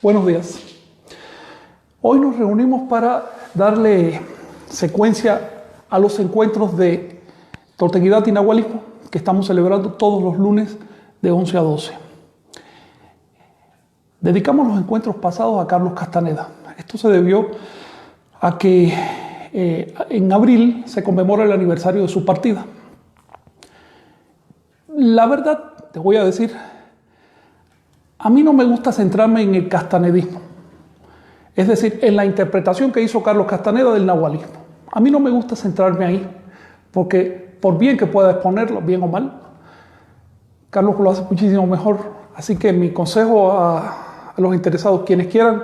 Buenos días. Hoy nos reunimos para darle secuencia a los encuentros de Torteguidad y Nahualismo que estamos celebrando todos los lunes de 11 a 12. Dedicamos los encuentros pasados a Carlos Castaneda. Esto se debió a que en abril se conmemora el aniversario de su partida. La verdad, te voy a decir, a mí no me gusta centrarme en el castanedismo, es decir, en la interpretación que hizo Carlos Castaneda del nahualismo. A mí no me gusta centrarme ahí, porque por bien que pueda exponerlo, bien o mal, Carlos lo hace muchísimo mejor. Así que mi consejo a los interesados, quienes quieran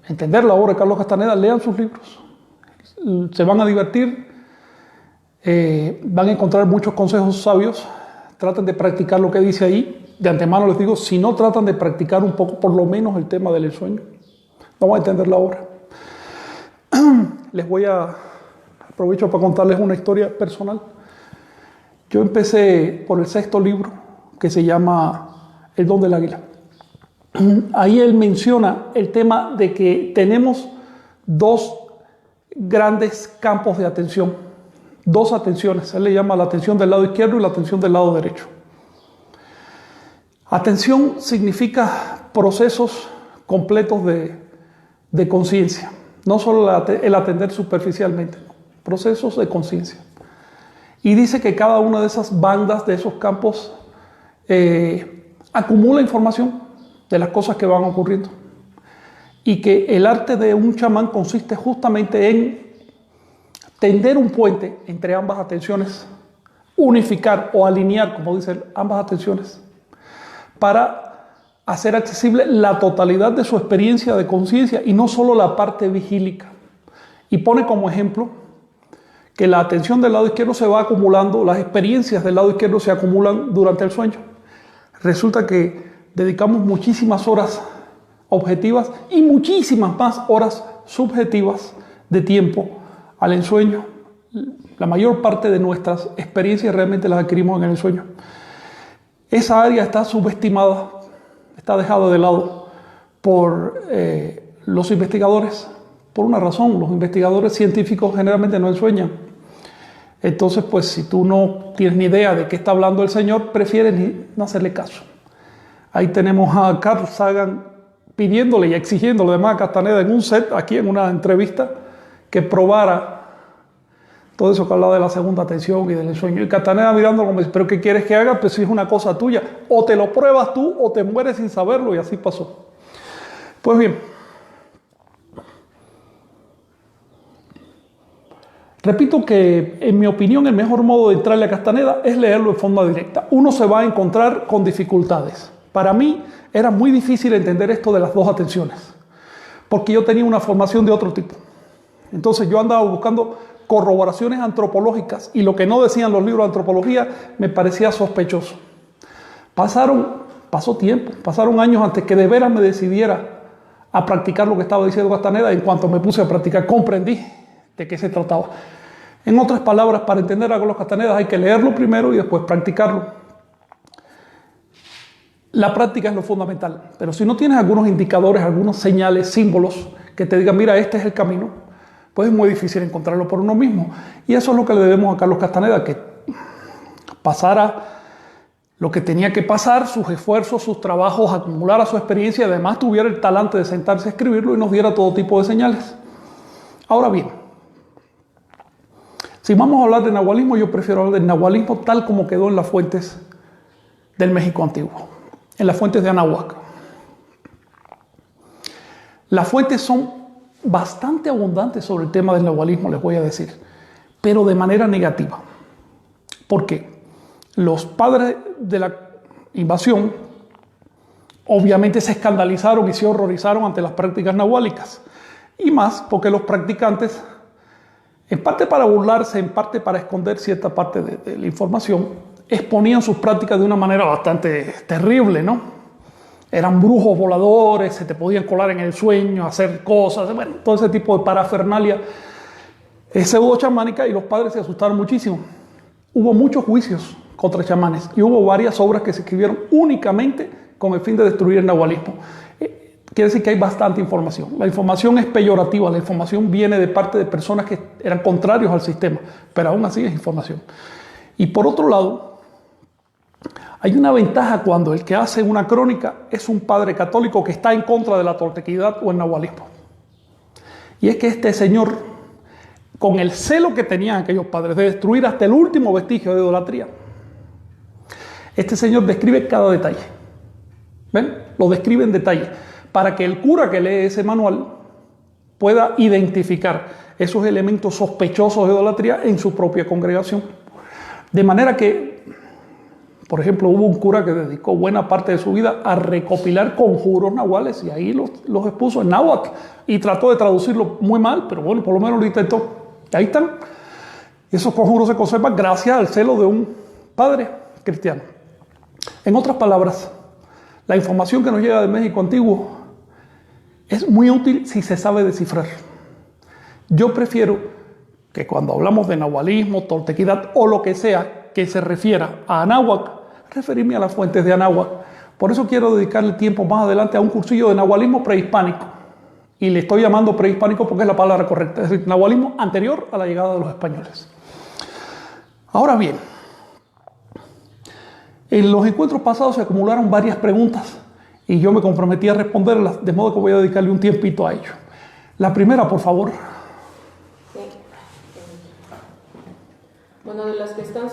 entender la obra de Carlos Castaneda, lean sus libros. Se van a divertir, van a encontrar muchos consejos sabios. Traten de practicar lo que dice ahí. De antemano les digo, si no tratan de practicar un poco, por lo menos el tema del ensueño, no van a entender la obra. Aprovecho para contarles una historia personal. Yo empecé por el 6º libro, que se llama El don del águila. Ahí él menciona el tema de que tenemos dos grandes campos de atención, dos atenciones. Él le llama la atención del lado izquierdo y la atención del lado derecho. Atención significa procesos completos de conciencia, no solo el atender superficialmente, procesos de conciencia. Y dice que cada una de esas bandas, de esos campos, acumula información de las cosas que van ocurriendo. Y que el arte de un chamán consiste justamente en tender un puente entre ambas atenciones, unificar o alinear, como dicen, ambas atenciones, para hacer accesible la totalidad de su experiencia de conciencia y no solo la parte vigílica. Y pone como ejemplo que la atención del lado izquierdo se va acumulando, las experiencias del lado izquierdo se acumulan durante el sueño. Resulta que dedicamos muchísimas horas objetivas y muchísimas más horas subjetivas de tiempo al ensueño. La mayor parte de nuestras experiencias realmente las adquirimos en el sueño. Esa área está subestimada, está dejada de lado por los investigadores, por una razón. Los investigadores científicos generalmente no ensueñan. Entonces, pues si tú no tienes ni idea de qué está hablando el Señor, prefieres no hacerle caso. Ahí tenemos a Carl Sagan pidiéndole y exigiéndole además a Castaneda en un set, aquí en una entrevista, que probara todo eso que hablaba de la segunda atención y del ensueño. Y Castaneda mirándolo como dice, ¿pero qué quieres que haga? Pues si es una cosa tuya, o te lo pruebas tú o te mueres sin saberlo, y así pasó. Pues bien, repito que en mi opinión el mejor modo de entrarle a Castaneda es leerlo en forma directa. Uno se va a encontrar con dificultades. Para mí era muy difícil entender esto de las dos atenciones, porque yo tenía una formación de otro tipo. Entonces yo andaba buscando corroboraciones antropológicas y lo que no decían los libros de antropología me parecía sospechoso. Pasó tiempo, pasaron años antes que de veras me decidiera a practicar lo que estaba diciendo Castaneda. En cuanto me puse a practicar, comprendí de qué se trataba. En otras palabras, para entender a Carlos Castaneda hay que leerlo primero y después practicarlo. La práctica es lo fundamental, pero si no tienes algunos indicadores, algunos señales, símbolos que te digan, mira, este es el camino, pues es muy difícil encontrarlo por uno mismo. Y eso es lo que le debemos a Carlos Castaneda, que pasara lo que tenía que pasar, sus esfuerzos, sus trabajos, acumulara su experiencia y además tuviera el talante de sentarse a escribirlo y nos diera todo tipo de señales. Ahora bien, si vamos a hablar de nahualismo, yo prefiero hablar del nahualismo tal como quedó en las fuentes del México antiguo, en las fuentes de Anáhuac. Las fuentes son bastante abundantes sobre el tema del nahualismo, les voy a decir, pero de manera negativa. ¿Por qué? Los padres de la invasión obviamente se escandalizaron y se horrorizaron ante las prácticas nahuálicas, y más porque los practicantes, en parte para burlarse, en parte para esconder cierta parte de la información, exponían sus prácticas de una manera bastante terrible, ¿no? Eran brujos voladores, se te podían colar en el sueño, hacer cosas, bueno, todo ese tipo de parafernalia pseudo chamánica, y los padres se asustaron muchísimo. Hubo muchos juicios contra chamanes y hubo varias obras que se escribieron únicamente con el fin de destruir el nahualismo. quiere decir que hay bastante información. La información es peyorativa, la información viene de parte de personas que eran contrarios al sistema, pero aún así es información. Y por otro lado, hay una ventaja cuando el que hace una crónica es un padre católico que está en contra de la toltequidad o el nahualismo. Y es que este señor, con el celo que tenían aquellos padres de destruir hasta el último vestigio de idolatría, este señor describe cada detalle. ¿Ven? Lo describe en detalle, para que el cura que lee ese manual pueda identificar esos elementos sospechosos de idolatría en su propia congregación. De manera que, por ejemplo, hubo un cura que dedicó buena parte de su vida a recopilar conjuros nahuales y ahí los expuso en náhuatl y trató de traducirlo muy mal, pero bueno, por lo menos lo intentó. Ahí están. Esos conjuros se conservan gracias al celo de un padre cristiano. En otras palabras, la información que nos llega de México antiguo es muy útil si se sabe descifrar. Yo prefiero que cuando hablamos de nahualismo, toltequidad o lo que sea que se refiera a Anáhuac, referirme a las fuentes de Anáhuac. Por eso quiero dedicarle tiempo más adelante a un cursillo de nahualismo prehispánico. Y le estoy llamando prehispánico porque es la palabra correcta, es decir, nahualismo anterior a la llegada de los españoles. Ahora bien, en los encuentros pasados se acumularon varias preguntas y yo me comprometí a responderlas, de modo que voy a dedicarle un tiempito a ello. La primera, por favor. Bueno, de las que están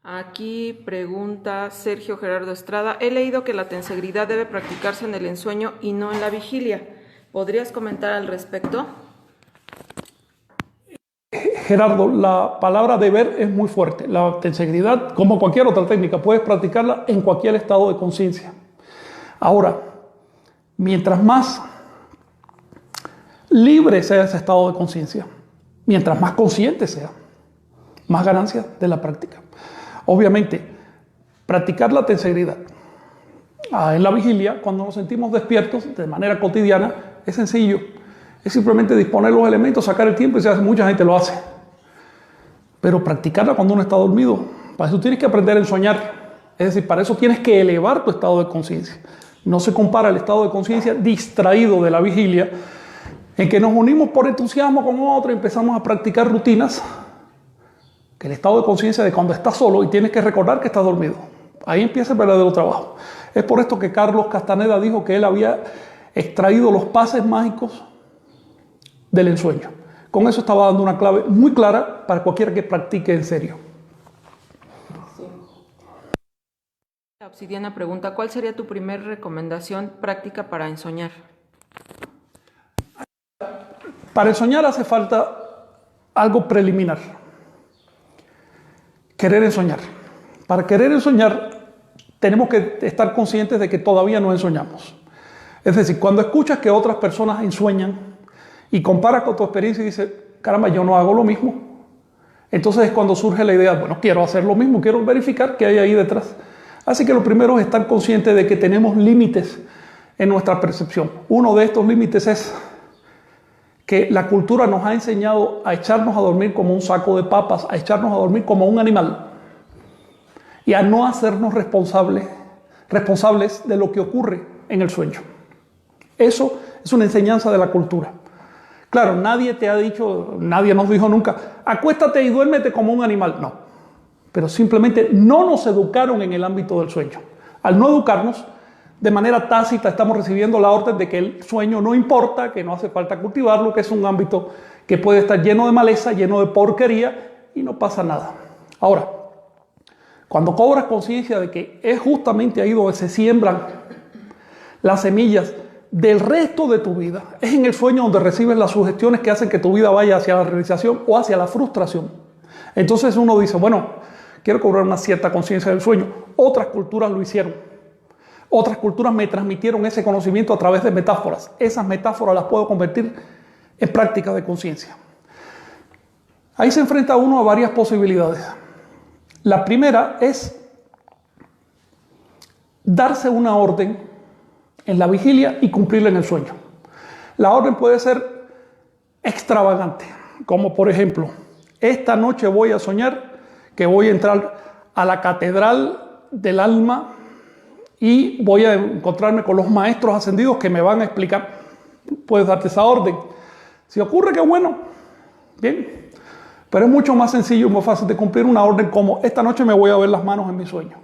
aquí pregunta Sergio Gerardo Estrada. He leído que la tensegridad debe practicarse en el ensueño y no en la vigilia. ¿Podrías comentar al respecto? Gerardo, la palabra deber es muy fuerte. La tensegridad, como cualquier otra técnica, puedes practicarla en cualquier estado de conciencia. Ahora, mientras más libre sea ese estado de conciencia, mientras más consciente sea, más ganancia de la práctica. Obviamente, practicar la tensegridad en la vigilia, cuando nos sentimos despiertos de manera cotidiana, es sencillo. Es simplemente disponer los elementos, sacar el tiempo y mucha gente lo hace. Pero practicarla cuando uno está dormido, para eso tienes que aprender a ensoñar. Es decir, para eso tienes que elevar tu estado de conciencia. No se compara el estado de conciencia distraído de la vigilia, en que nos unimos por entusiasmo con otro y empezamos a practicar rutinas, que el estado de conciencia de cuando estás solo y tienes que recordar que estás dormido. Ahí empieza el verdadero trabajo. Es por esto que Carlos Castaneda dijo que él había extraído los pases mágicos del ensueño. Con eso estaba dando una clave muy clara para cualquiera que practique en serio. Sí. La Obsidiana pregunta, ¿cuál sería tu primera recomendación práctica para ensoñar? Para ensoñar hace falta algo preliminar. Querer ensoñar. Para querer ensoñar tenemos que estar conscientes de que todavía no ensoñamos. Es decir, cuando escuchas que otras personas ensueñan y comparas con tu experiencia y dices, caramba, yo no hago lo mismo, entonces es cuando surge la idea, bueno, quiero hacer lo mismo, quiero verificar qué hay ahí detrás. Así que lo primero es estar conscientes de que tenemos límites en nuestra percepción. Uno de estos límites es que la cultura nos ha enseñado a echarnos a dormir como un saco de papas, a echarnos a dormir como un animal y a no hacernos responsables de lo que ocurre en el sueño. Eso es una enseñanza de la cultura. Claro, nadie te ha dicho, nadie nos dijo nunca, acuéstate y duérmete como un animal. No, pero simplemente no nos educaron en el ámbito del sueño. Al no educarnos, de manera tácita estamos recibiendo la orden de que el sueño no importa, que no hace falta cultivarlo, que es un ámbito que puede estar lleno de maleza, lleno de porquería y no pasa nada. Ahora, cuando cobras conciencia de que es justamente ahí donde se siembran las semillas del resto de tu vida, es en el sueño donde recibes las sugestiones que hacen que tu vida vaya hacia la realización o hacia la frustración. Entonces uno dice, bueno, quiero cobrar una cierta conciencia del sueño. Otras culturas lo hicieron. Otras culturas me transmitieron ese conocimiento a través de metáforas. Esas metáforas las puedo convertir en prácticas de conciencia. Ahí se enfrenta uno a varias posibilidades. La primera es darse una orden en la vigilia y cumplirla en el sueño. La orden puede ser extravagante, como por ejemplo, esta noche voy a soñar que voy a entrar a la catedral del alma y voy a encontrarme con los maestros ascendidos que me van a explicar. Puedes darte esa orden. Si ocurre, qué bueno, bien. Pero es mucho más sencillo y más fácil de cumplir una orden como: esta noche me voy a ver las manos en mi sueño.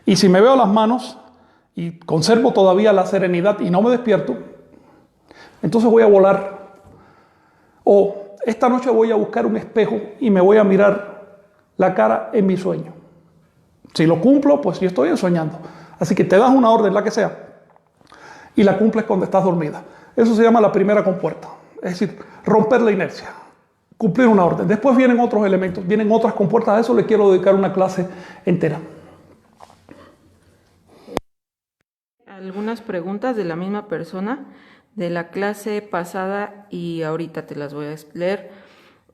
Y si me veo las manos y conservo todavía la serenidad y no me despierto, entonces voy a volar. O esta noche voy a buscar un espejo y me voy a mirar la cara en mi sueño. Si lo cumplo, pues yo estoy soñando. Así que te das una orden, la que sea, y la cumples cuando estás dormida. Eso se llama la primera compuerta. Es decir, romper la inercia, cumplir una orden. Después vienen otros elementos, vienen otras compuertas. A eso le quiero dedicar una clase entera. Algunas preguntas de la misma persona de la clase pasada y ahorita te las voy a leer.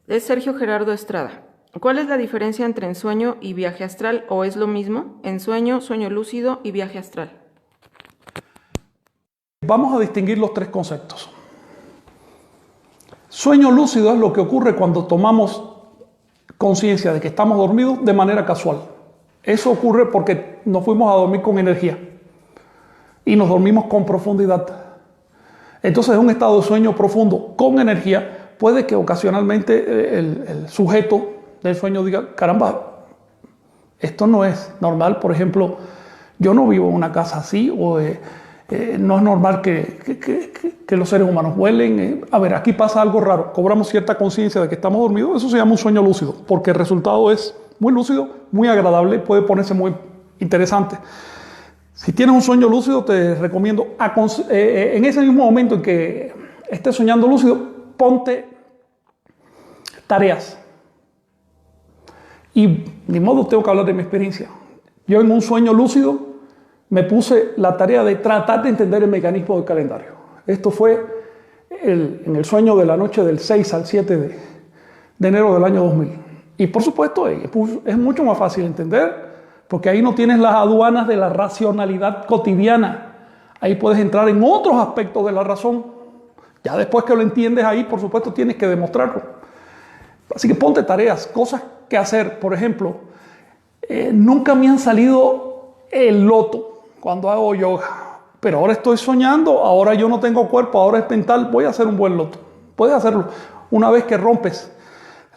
Es Sergio Gerardo Estrada. ¿Cuál es la diferencia entre ensueño y viaje astral, o es lo mismo? Ensueño, sueño lúcido y viaje astral. Vamos a distinguir los tres conceptos. Sueño lúcido es lo que ocurre cuando tomamos conciencia de que estamos dormidos de manera casual. Eso ocurre porque nos fuimos a dormir con energía y nos dormimos con profundidad. Entonces, en un estado de sueño profundo con energía, puede que ocasionalmente el sujeto del sueño diga: caramba, esto no es normal. Por ejemplo, yo no vivo en una casa así, o no es normal que los seres humanos vuelen. A ver, aquí pasa algo raro. Cobramos cierta conciencia de que estamos dormidos. Eso se llama un sueño lúcido, porque el resultado es muy lúcido, muy agradable, puede ponerse muy interesante. Si tienes un sueño lúcido, te recomiendo, en ese mismo momento en que estés soñando lúcido, ponte tareas. Y ni modo, tengo que hablar de mi experiencia. Yo en un sueño lúcido me puse la tarea de tratar de entender el mecanismo del calendario. Esto fue en el sueño de la noche del 6 al 7 de enero del año 2000. Y por supuesto, es mucho más fácil entender, porque ahí no tienes las aduanas de la racionalidad cotidiana. Ahí puedes entrar en otros aspectos de la razón. Ya después que lo entiendes ahí, por supuesto, tienes que demostrarlo. Así que ponte tareas, cosas que hacer. Por ejemplo, nunca me han salido el loto cuando hago yoga, pero ahora estoy soñando, ahora yo no tengo cuerpo, ahora es mental, voy a hacer un buen loto. Puedes hacerlo. Una vez que rompes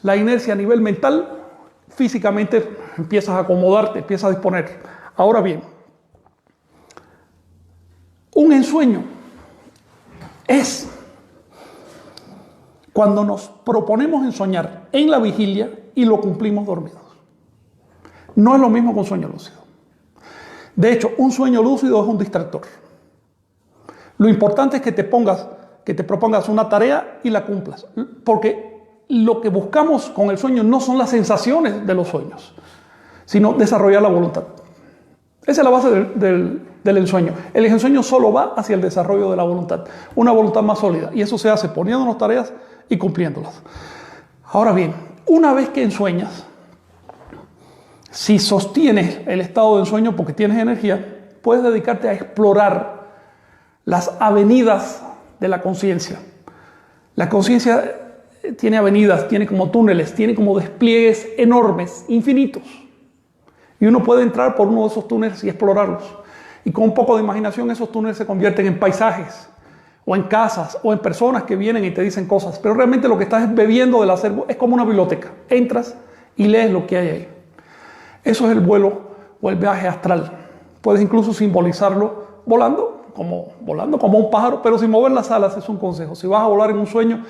la inercia a nivel mental, físicamente empiezas a acomodarte, empiezas a disponer. Ahora bien, un ensueño es cuando nos proponemos ensoñar en la vigilia y lo cumplimos dormidos. No es lo mismo que un sueño lúcido. De hecho, un sueño lúcido es un distractor. Lo importante es que te propongas una tarea y la cumplas, porque lo que buscamos con el sueño no son las sensaciones de los sueños, sino desarrollar la voluntad. Esa es la base del ensueño. El ensueño solo va hacia el desarrollo de la voluntad, una voluntad más sólida, y eso se hace poniéndonos tareas y cumpliéndolas. Ahora bien, una vez que ensueñas, si sostienes el estado de ensueño porque tienes energía, puedes dedicarte a explorar las avenidas de la conciencia. La conciencia tiene avenidas, tiene como túneles, tiene como despliegues enormes, infinitos. Y uno puede entrar por uno de esos túneles y explorarlos. Y con un poco de imaginación esos túneles se convierten en paisajes, o en casas, o en personas que vienen y te dicen cosas. Pero realmente lo que estás bebiendo del acervo es como una biblioteca. Entras y lees lo que hay ahí. Eso es el vuelo o el viaje astral. Puedes incluso simbolizarlo volando como un pájaro, pero sin mover las alas. Es un consejo. Si vas a volar en un sueño,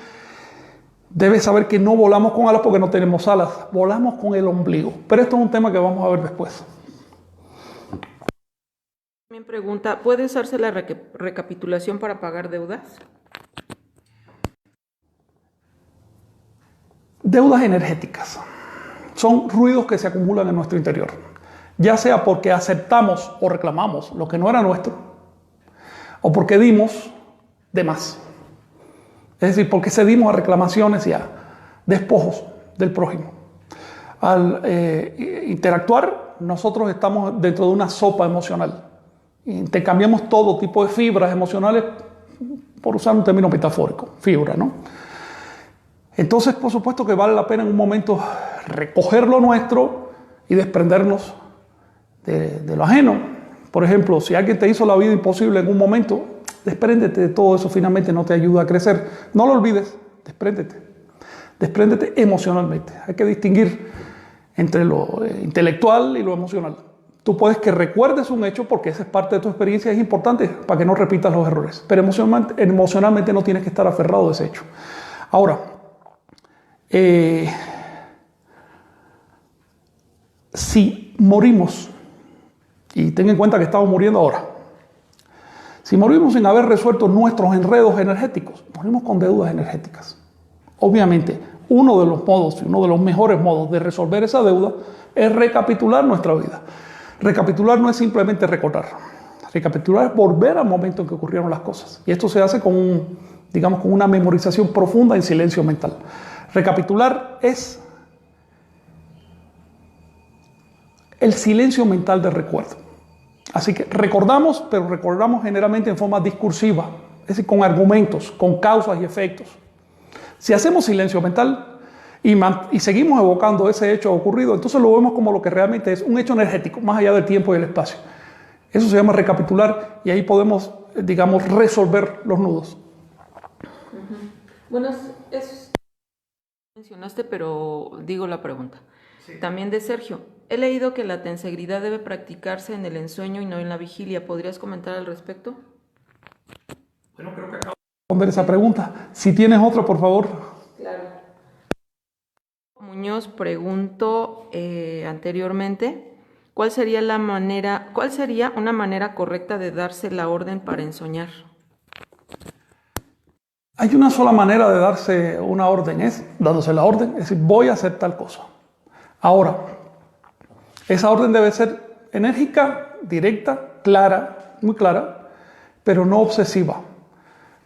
debes saber que no volamos con alas porque no tenemos alas. Volamos con el ombligo. Pero esto es un tema que vamos a ver después. También pregunta, ¿puede usarse la recapitulación para pagar deudas? Deudas energéticas. Son ruidos que se acumulan en nuestro interior, ya sea porque aceptamos o reclamamos lo que no era nuestro, o porque dimos de más. Es decir, porque cedimos a reclamaciones y a despojos del prójimo. Al interactuar, nosotros estamos dentro de una sopa emocional. Intercambiamos todo tipo de fibras emocionales, por usar un término metafórico, fibra, ¿no? Entonces, por supuesto que vale la pena en un momento recoger lo nuestro y desprendernos de lo ajeno. Por ejemplo, si alguien te hizo la vida imposible en un momento, despréndete de todo eso, finalmente no te ayuda a crecer. No lo olvides, despréndete. Despréndete emocionalmente. Hay que distinguir entre lo intelectual y lo emocional. Tú puedes que recuerdes un hecho porque esa es parte de tu experiencia, es importante para que no repitas los errores, pero emocionalmente no tienes que estar aferrado a ese hecho. Ahora, si morimos, y ten en cuenta que estamos muriendo ahora, si morimos sin haber resuelto nuestros enredos energéticos, morimos con deudas energéticas. Obviamente, uno de los mejores modos de resolver esa deuda es recapitular nuestra vida. Recapitular no es simplemente recordar. Recapitular es volver al momento en que ocurrieron las cosas. Y esto se hace con una memorización profunda en silencio mental. Recapitular es el silencio mental del recuerdo. Así que recordamos, pero recordamos generalmente en forma discursiva, es decir, con argumentos, con causas y efectos. Si hacemos silencio mental y seguimos evocando ese hecho ocurrido, entonces lo vemos como lo que realmente es un hecho energético, más allá del tiempo y el espacio. Eso se llama recapitular y ahí podemos, resolver los nudos. Bueno, eso mencionaste, pero digo la pregunta. Sí. También de Sergio. He leído que la tensegridad debe practicarse en el ensueño y no en la vigilia. ¿Podrías comentar al respecto? Bueno, creo que acabo de responder esa pregunta. Si tienes otra, por favor. Claro. Muñoz preguntó anteriormente, ¿cuál sería una manera correcta de darse la orden para ensoñar? Hay una sola manera de darse una orden, es dándose la orden, es decir, voy a hacer tal cosa. Ahora, esa orden debe ser enérgica, directa, clara, muy clara, pero no obsesiva.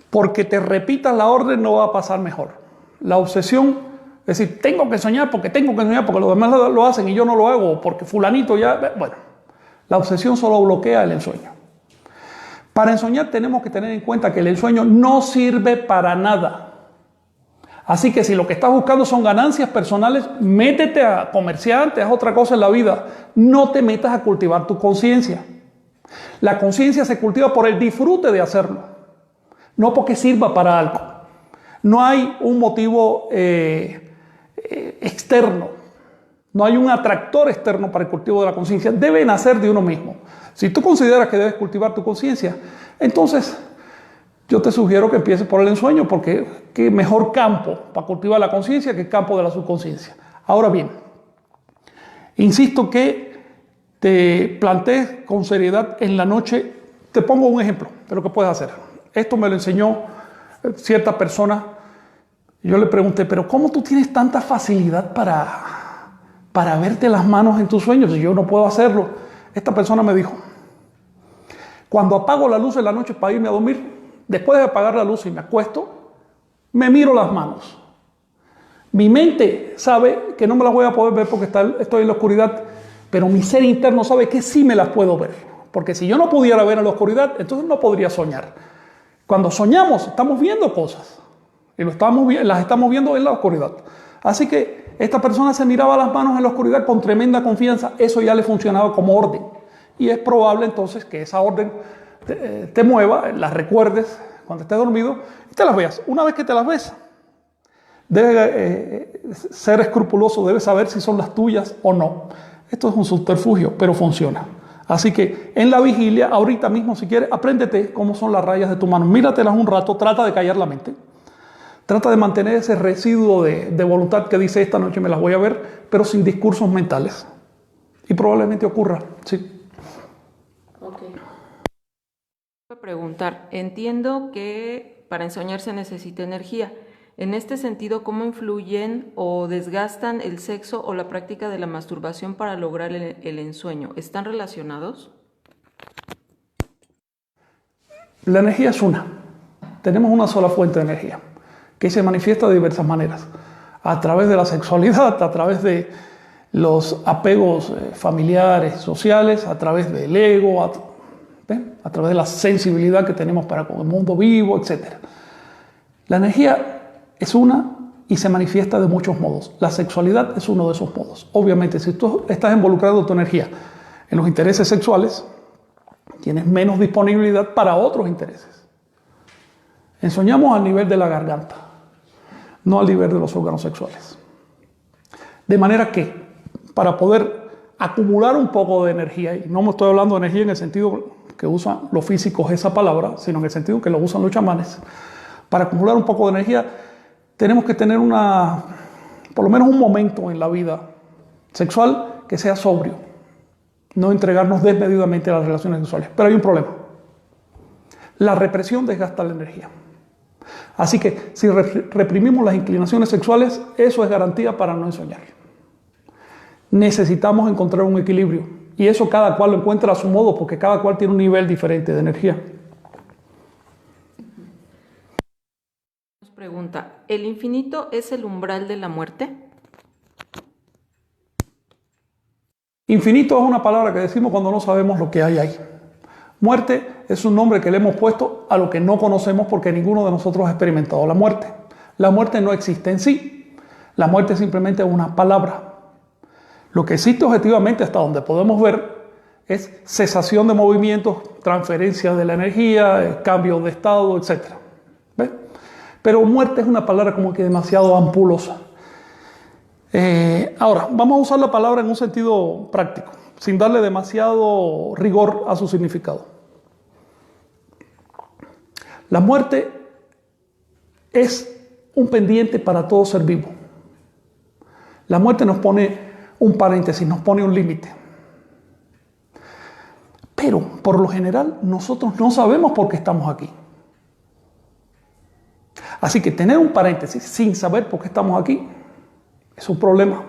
Porque te repitas la orden no va a pasar mejor. La obsesión, es decir, tengo que soñar porque los demás lo hacen y yo no lo hago, porque fulanito ya... Bueno, la obsesión solo bloquea el ensueño. Para ensoñar tenemos que tener en cuenta que el ensueño no sirve para nada. Así que si lo que estás buscando son ganancias personales, métete a comerciante, haz otra cosa en la vida. No te metas a cultivar tu conciencia. La conciencia se cultiva por el disfrute de hacerlo, no porque sirva para algo. No hay un motivo externo, no hay un atractor externo para el cultivo de la conciencia. Debe nacer de uno mismo. Si tú consideras que debes cultivar tu conciencia, entonces yo te sugiero que empieces por el ensueño, porque qué mejor campo para cultivar la conciencia que el campo de la subconsciencia. Ahora bien, insisto que te plantees con seriedad en la noche. Te pongo un ejemplo de lo que puedes hacer. Esto me lo enseñó cierta persona. Yo le pregunté, pero ¿cómo tú tienes tanta facilidad para verte las manos en tus sueños? Si yo no puedo hacerlo. Esta persona me dijo, cuando apago la luz en la noche para irme a dormir, después de apagar la luz y me acuesto, me miro las manos. Mi mente sabe que no me las voy a poder ver porque estoy en la oscuridad, pero mi ser interno sabe que sí me las puedo ver. Porque si yo no pudiera ver en la oscuridad, entonces no podría soñar. Cuando soñamos, estamos viendo cosas y las estamos viendo en la oscuridad. Así que esta persona se miraba las manos en la oscuridad con tremenda confianza. Eso ya le funcionaba como orden. Y es probable entonces que esa orden te mueva, las recuerdes cuando estés dormido y te las veas. Una vez que te las ves, debes ser escrupuloso, debes saber si son las tuyas o no. Esto es un subterfugio, pero funciona. Así que en la vigilia, ahorita mismo si quieres, apréndete cómo son las rayas de tu mano. Míratelas un rato, trata de callar la mente. Trata de mantener ese residuo de voluntad que dice esta noche me las voy a ver, pero sin discursos mentales. Y probablemente ocurra, sí. Preguntar, entiendo que para ensoñar se necesita energía. En este sentido, ¿cómo influyen o desgastan el sexo o la práctica de la masturbación para lograr el ensueño? ¿Están relacionados? La energía es una. Tenemos una sola fuente de energía que se manifiesta de diversas maneras. A través de la sexualidad, a través de los apegos familiares, sociales, a través del ego, a través de la sensibilidad que tenemos para con el mundo vivo, etc. La energía es una y se manifiesta de muchos modos. La sexualidad es uno de esos modos. Obviamente, si tú estás involucrando tu energía en los intereses sexuales, tienes menos disponibilidad para otros intereses. Ensoñamos al nivel de la garganta, no al nivel de los órganos sexuales. De manera que, para poder acumular un poco de energía, y no me estoy hablando de energía en el sentido que usan los físicos esa palabra, sino en el sentido que lo usan los chamanes, para acumular un poco de energía tenemos que tener por lo menos un momento en la vida sexual que sea sobrio, no entregarnos desmedidamente a las relaciones sexuales. Pero hay un problema: la represión desgasta la energía. Así que si reprimimos las inclinaciones sexuales, eso es garantía para no ensoñar. Necesitamos encontrar un equilibrio, y eso cada cual lo encuentra a su modo, porque cada cual tiene un nivel diferente de energía. Nos pregunta, ¿el infinito es el umbral de la muerte? Infinito es una palabra que decimos cuando no sabemos lo que hay ahí. Muerte es un nombre que le hemos puesto a lo que no conocemos, porque ninguno de nosotros ha experimentado la muerte. La muerte no existe en sí. La muerte es simplemente una palabra. Lo que existe objetivamente, hasta donde podemos ver, es cesación de movimientos, transferencia de la energía, cambio de estado, etc. ¿Ves? Pero muerte es una palabra como que demasiado ampulosa. Ahora, vamos a usar la palabra en un sentido práctico, sin darle demasiado rigor a su significado. La muerte es un pendiente para todo ser vivo. La muerte nos pone un paréntesis, nos pone un límite. Pero, por lo general, nosotros no sabemos por qué estamos aquí. Así que tener un paréntesis sin saber por qué estamos aquí es un problema.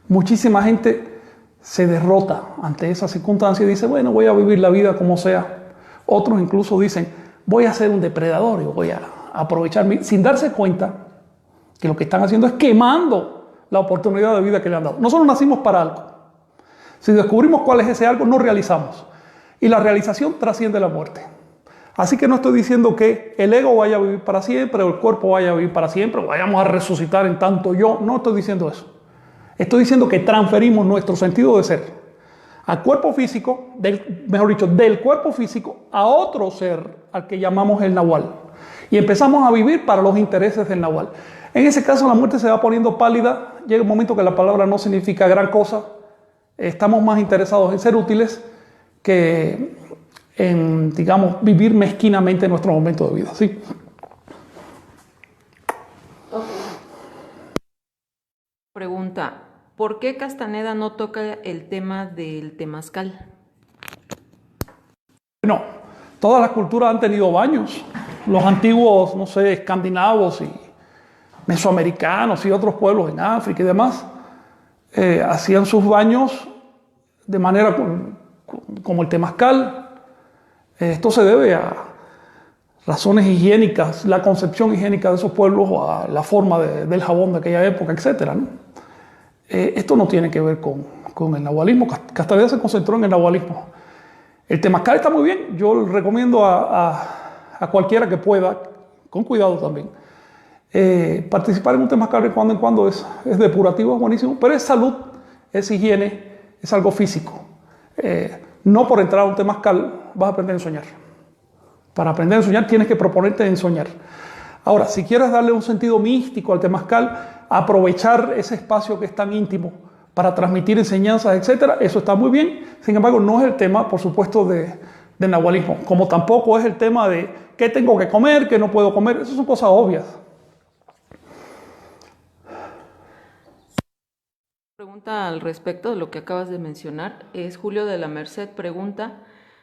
Muchísima gente se derrota ante esa circunstancia y dice, bueno, voy a vivir la vida como sea. Otros incluso dicen, voy a ser un depredador y voy a aprovechar sin darse cuenta que lo que están haciendo es quemando la oportunidad de vida que le han dado. Nosotros nacimos para algo. Si descubrimos cuál es ese algo, nos realizamos. Y la realización trasciende la muerte. Así que no estoy diciendo que el ego vaya a vivir para siempre o el cuerpo vaya a vivir para siempre o vayamos a resucitar en tanto yo. No estoy diciendo eso. Estoy diciendo que transferimos nuestro sentido de ser al cuerpo físico, del cuerpo físico a otro ser al que llamamos el Nahual. Y empezamos a vivir para los intereses del Nahual. En ese caso la muerte se va poniendo pálida, llega un momento que la palabra no significa gran cosa, estamos más interesados en ser útiles que en, digamos, vivir mezquinamente nuestro momento de vida. ¿Sí? Pregunta, ¿por qué Castaneda no toca el tema del temazcal? Bueno, todas las culturas han tenido baños. Los antiguos, no sé, escandinavos y mesoamericanos y otros pueblos en África y demás, hacían sus baños de manera como el temazcal. Esto se debe a razones higiénicas, la concepción higiénica de esos pueblos, o a la forma del jabón de aquella época, etc., ¿no? Esto no tiene que ver con el nahualismo. Castaneda se concentró en el nahualismo. El temazcal está muy bien. Yo le recomiendo a cualquiera que pueda, con cuidado también, participar en un temazcal de cuando en cuando. Es depurativo, es buenísimo, pero es salud, es higiene, es algo físico. No por entrar a un temazcal vas a aprender a ensoñar. Para aprender a ensoñar tienes que proponerte ensoñar. Ahora, si quieres darle un sentido místico al temazcal, aprovechar ese espacio que es tan íntimo para transmitir enseñanzas, etc., eso está muy bien. Sin embargo, no es el tema, por supuesto, de nahualismo, como tampoco es el tema de qué tengo que comer, qué no puedo comer. Esas son cosas obvias. Pregunta al respecto de lo que acabas de mencionar. Es Julio de la Merced. Pregunta,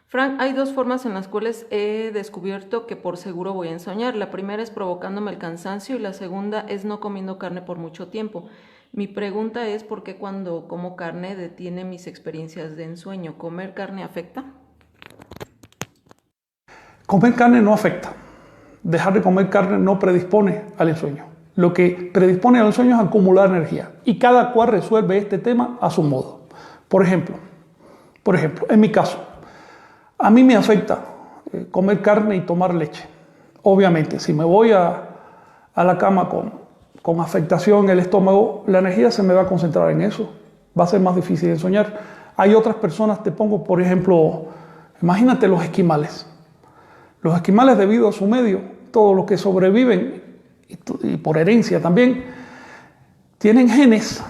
Frank, hay dos formas en las cuales he descubierto que por seguro voy a ensoñar. La primera es provocándome el cansancio y la segunda es no comiendo carne por mucho tiempo. Mi pregunta es ¿por qué cuando como carne detiene mis experiencias de ensueño? ¿Comer carne afecta? Comer carne no afecta. Dejar de comer carne no predispone al ensueño. Lo que predispone al ensueño es acumular energía. Y cada cual resuelve este tema a su modo. Por ejemplo, en mi caso, a mí me afecta comer carne y tomar leche. Obviamente, si me voy a la cama con afectación en el estómago, la energía se me va a concentrar en eso. Va a ser más difícil de ensoñar. Hay otras personas, te pongo por ejemplo Imagínate los esquimales. Los esquimales, debido a su medio, todos los que sobreviven, y por herencia también, tienen genes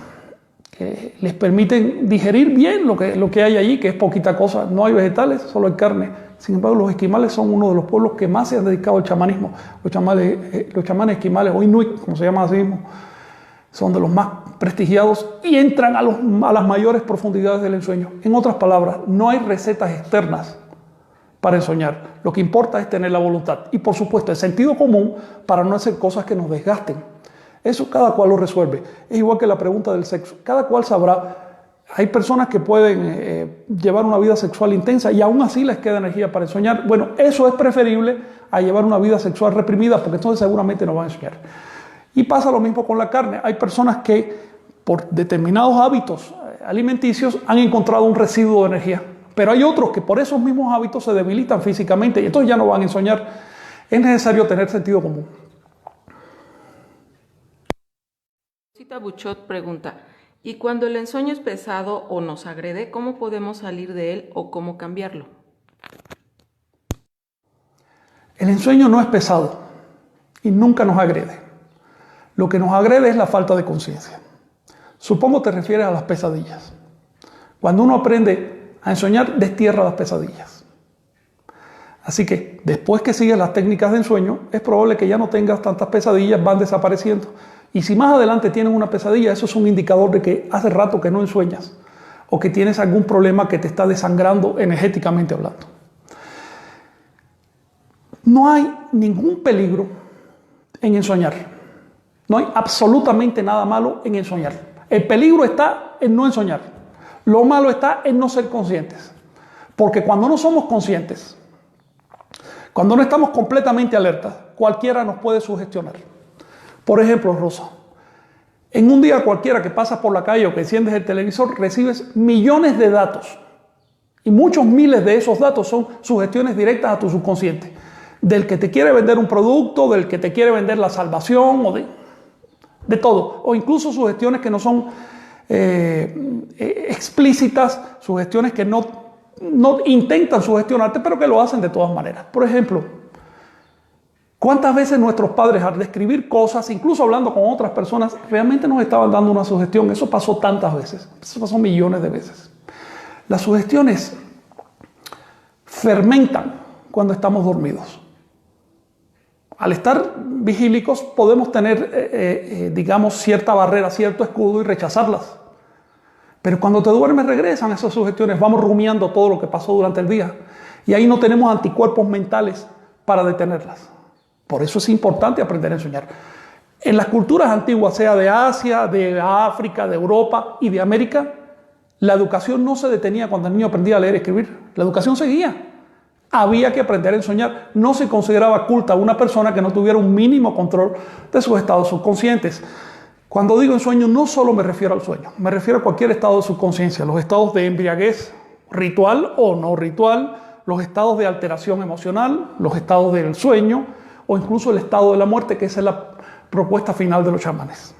que les permiten digerir bien lo que hay allí, que es poquita cosa. No hay vegetales, solo hay carne. Sin embargo, los esquimales son uno de los pueblos que más se han dedicado al chamanismo. Los chamanes esquimales, o inuit, como se llama así mismo, son de los más prestigiados y entran a las mayores profundidades del ensueño. En otras palabras, no hay recetas externas para ensoñar. Lo que importa es tener la voluntad y, por supuesto, el sentido común para no hacer cosas que nos desgasten. Eso cada cual lo resuelve. Es igual que la pregunta del sexo. Cada cual sabrá. Hay personas que pueden llevar una vida sexual intensa y aún así les queda energía para ensoñar. Bueno, eso es preferible a llevar una vida sexual reprimida, porque entonces seguramente no van a ensoñar. Y pasa lo mismo con la carne. Hay personas que por determinados hábitos alimenticios han encontrado un residuo de energía. Pero hay otros que por esos mismos hábitos se debilitan físicamente y entonces ya no van a ensoñar. Es necesario tener sentido común. Cita Buchot pregunta, ¿y cuando el ensueño es pesado o nos agrede, cómo podemos salir de él o cómo cambiarlo? El ensueño no es pesado y nunca nos agrede. Lo que nos agrede es la falta de conciencia. Supongo te refieres a las pesadillas. Cuando uno aprende a ensoñar, destierra las pesadillas. Así que después que sigues las técnicas de ensueño, es probable que ya no tengas tantas pesadillas, van desapareciendo. Y si más adelante tienes una pesadilla, eso es un indicador de que hace rato que no ensueñas o que tienes algún problema que te está desangrando energéticamente hablando. No hay ningún peligro en ensoñar. No hay absolutamente nada malo en ensoñar. El peligro está en no ensoñar. Lo malo está en no ser conscientes. Porque cuando no somos conscientes, cuando no estamos completamente alertas, cualquiera nos puede sugestionar. Por ejemplo, Rosa, en un día cualquiera que pasas por la calle o que enciendes el televisor, recibes millones de datos. Y muchos miles de esos datos son sugestiones directas a tu subconsciente. Del que te quiere vender un producto, del que te quiere vender la salvación, o de todo. O incluso sugestiones que no son explícitas, sugestiones que no intentan sugestionarte, pero que lo hacen de todas maneras. Por ejemplo, ¿cuántas veces nuestros padres al describir cosas, incluso hablando con otras personas, realmente nos estaban dando una sugestión? Eso pasó tantas veces, eso pasó millones de veces. Las sugestiones fermentan cuando estamos dormidos. Al estar vigílicos podemos tener, digamos, cierta barrera, cierto escudo y rechazarlas. Pero cuando te duermes regresan esas sugestiones, vamos rumiando todo lo que pasó durante el día. Y ahí no tenemos anticuerpos mentales para detenerlas. Por eso es importante aprender a ensoñar. En las culturas antiguas, sea de Asia, de África, de Europa y de América, la educación no se detenía cuando el niño aprendía a leer y escribir. La educación seguía. Había que aprender a ensoñar. No se consideraba culta a una persona que no tuviera un mínimo control de sus estados subconscientes. Cuando digo ensueño, no solo me refiero al sueño, me refiero a cualquier estado de subconsciencia, los estados de embriaguez ritual o no ritual, los estados de alteración emocional, los estados del sueño o incluso el estado de la muerte, que esa es la propuesta final de los chamanes.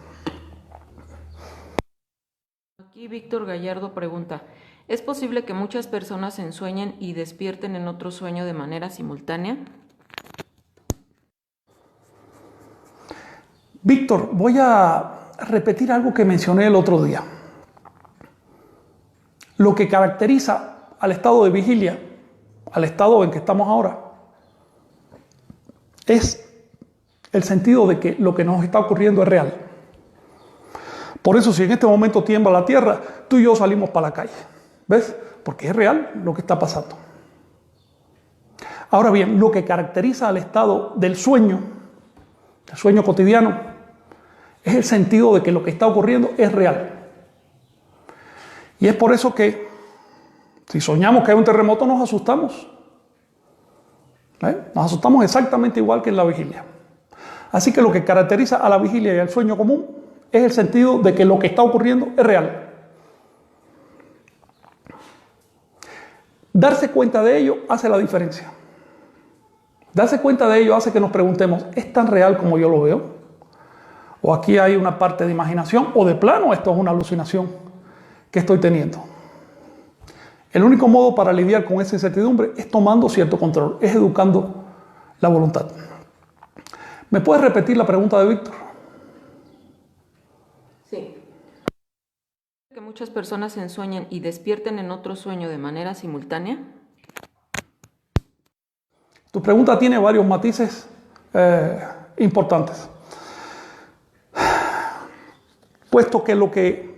Aquí Víctor Gallardo pregunta, ¿es posible que muchas personas ensueñen y despierten en otro sueño de manera simultánea? Víctor, voy a repetir algo que mencioné el otro día. Lo que caracteriza al estado de vigilia, al estado en que estamos ahora, es el sentido de que lo que nos está ocurriendo es real. Por eso, si en este momento tiembla la tierra, tú y yo salimos para la calle. ¿Ves? Porque es real lo que está pasando. Ahora bien, lo que caracteriza al estado del sueño, el sueño cotidiano, es el sentido de que lo que está ocurriendo es real. Y es por eso que si soñamos que hay un terremoto nos asustamos. Nos asustamos exactamente igual que en la vigilia. Así que lo que caracteriza a la vigilia y al sueño común es el sentido de que lo que está ocurriendo es real. Darse cuenta de ello hace la diferencia. Darse cuenta de ello hace que nos preguntemos, ¿es tan real como yo lo veo? ¿O aquí hay una parte de imaginación? ¿O de plano esto es una alucinación que estoy teniendo? El único modo para lidiar con esa incertidumbre es tomando cierto control, es educando la voluntad. ¿Me puedes repetir la pregunta de Víctor? Sí. ¿Que muchas personas ensueñen y despierten en otro sueño de manera simultánea? Tu pregunta tiene varios matices importantes. Puesto que lo que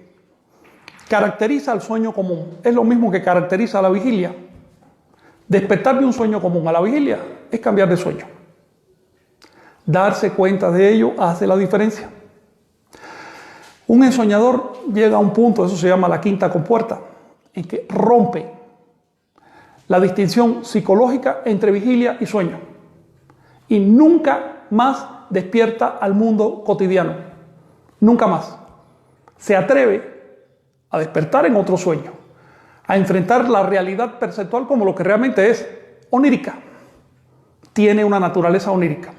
caracteriza al sueño común es lo mismo que caracteriza a la vigilia, despertar de un sueño común a la vigilia es cambiar de sueño. Darse cuenta de ello hace la diferencia. Un ensoñador llega a un punto, eso se llama la quinta compuerta, en que rompe la distinción psicológica entre vigilia y sueño. Y nunca más despierta al mundo cotidiano. Nunca más. Se atreve a despertar en otro sueño, a enfrentar la realidad perceptual como lo que realmente es, onírica. Tiene una naturaleza onírica.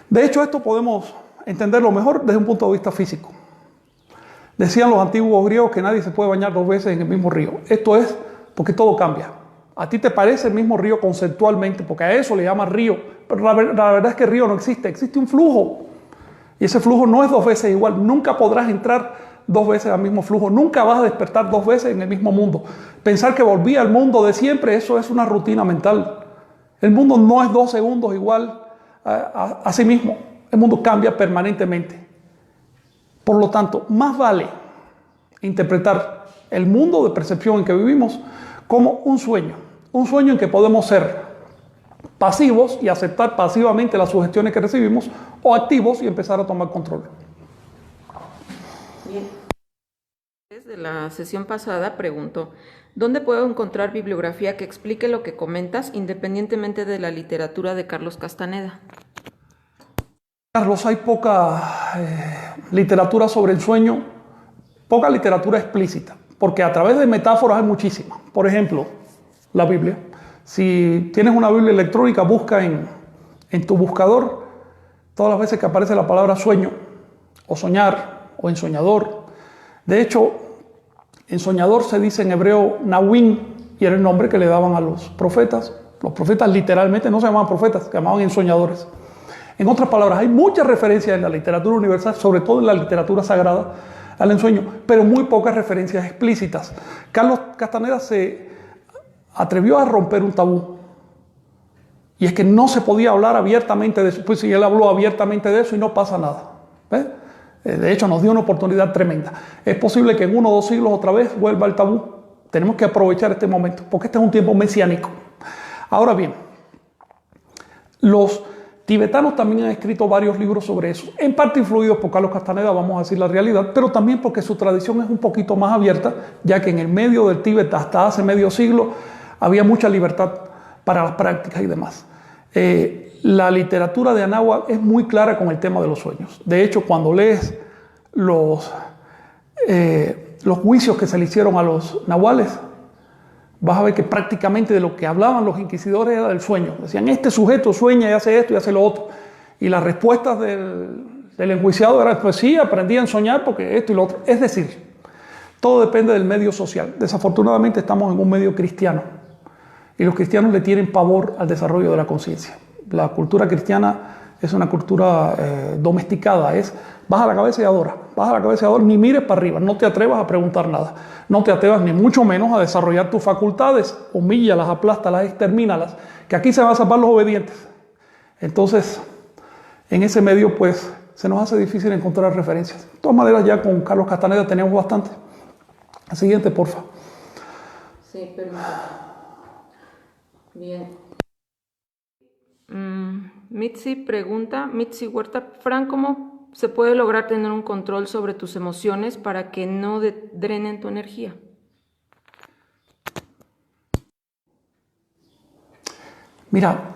De hecho, esto podemos entenderlo mejor desde un punto de vista físico. Decían los antiguos griegos que nadie se puede bañar dos veces en el mismo río. Esto es porque todo cambia. A ti te parece el mismo río conceptualmente, porque a eso le llaman río, pero la verdad es que el río no existe, existe un flujo. Y ese flujo no es dos veces igual, nunca podrás entrar dos veces al mismo flujo, nunca vas a despertar dos veces en el mismo mundo. Pensar que volví al mundo de siempre, eso es una rutina mental. El mundo no es 2 segundos igual a sí mismo, el mundo cambia permanentemente. Por lo tanto, más vale interpretar el mundo de percepción en que vivimos como un sueño en que podemos ser pasivos y aceptar pasivamente las sugestiones que recibimos, o activos y empezar a tomar control. Bien. Desde la sesión pasada preguntó, ¿dónde puedo encontrar bibliografía que explique lo que comentas independientemente de la literatura de Carlos Castaneda? Carlos, hay poca literatura sobre el sueño, poca literatura explícita, porque a través de metáforas hay muchísimas. Por ejemplo, la Biblia. Si tienes una Biblia electrónica, busca en tu buscador todas las veces que aparece la palabra sueño, o soñar, o ensoñador. De hecho, ensoñador se dice en hebreo Nawin, y era el nombre que le daban a los profetas. Los profetas literalmente no se llamaban profetas, se llamaban ensoñadores. En otras palabras, hay muchas referencias en la literatura universal, sobre todo en la literatura sagrada, al ensueño, pero muy pocas referencias explícitas. Carlos Castaneda se atrevió a romper un tabú. Y es que no se podía hablar abiertamente de eso. Pues si él habló abiertamente de eso y no pasa nada. ¿Ves? De hecho, nos dio una oportunidad tremenda. Es posible que en 1 o 2 siglos otra vez vuelva el tabú. Tenemos que aprovechar este momento, porque este es un tiempo mesiánico. Ahora bien, los tibetanos también han escrito varios libros sobre eso, en parte influidos por Carlos Castaneda, vamos a decir la realidad, pero también porque su tradición es un poquito más abierta, ya que en el medio del Tíbet hasta hace medio siglo había mucha libertad para las prácticas y demás. La literatura de Anáhuac es muy clara con el tema de los sueños. De hecho, cuando lees los juicios que se le hicieron a los nahuales, vas a ver que prácticamente de lo que hablaban los inquisidores era del sueño. Decían, este sujeto sueña y hace esto y hace lo otro. Y las respuestas del enjuiciado eran, pues sí, aprendí a soñar porque esto y lo otro. Es decir, todo depende del medio social. Desafortunadamente estamos en un medio cristiano. Y los cristianos le tienen pavor al desarrollo de la conciencia. La cultura cristiana es una cultura domesticada. Baja la cabeza y adora. Baja la cabeza y adora. Ni mires para arriba. No te atrevas a preguntar nada. No te atrevas ni mucho menos a desarrollar tus facultades. Humíllalas, aplástalas, extermínalas. Que aquí se van a salvar los obedientes. Entonces, en ese medio, pues, se nos hace difícil encontrar referencias. De todas maneras, ya con Carlos Castaneda tenemos bastante. La siguiente, porfa. Sí, permítame. Bien. Mitzi Huerta, Fran, ¿cómo se puede lograr tener un control sobre tus emociones para que no drenen tu energía? Mira,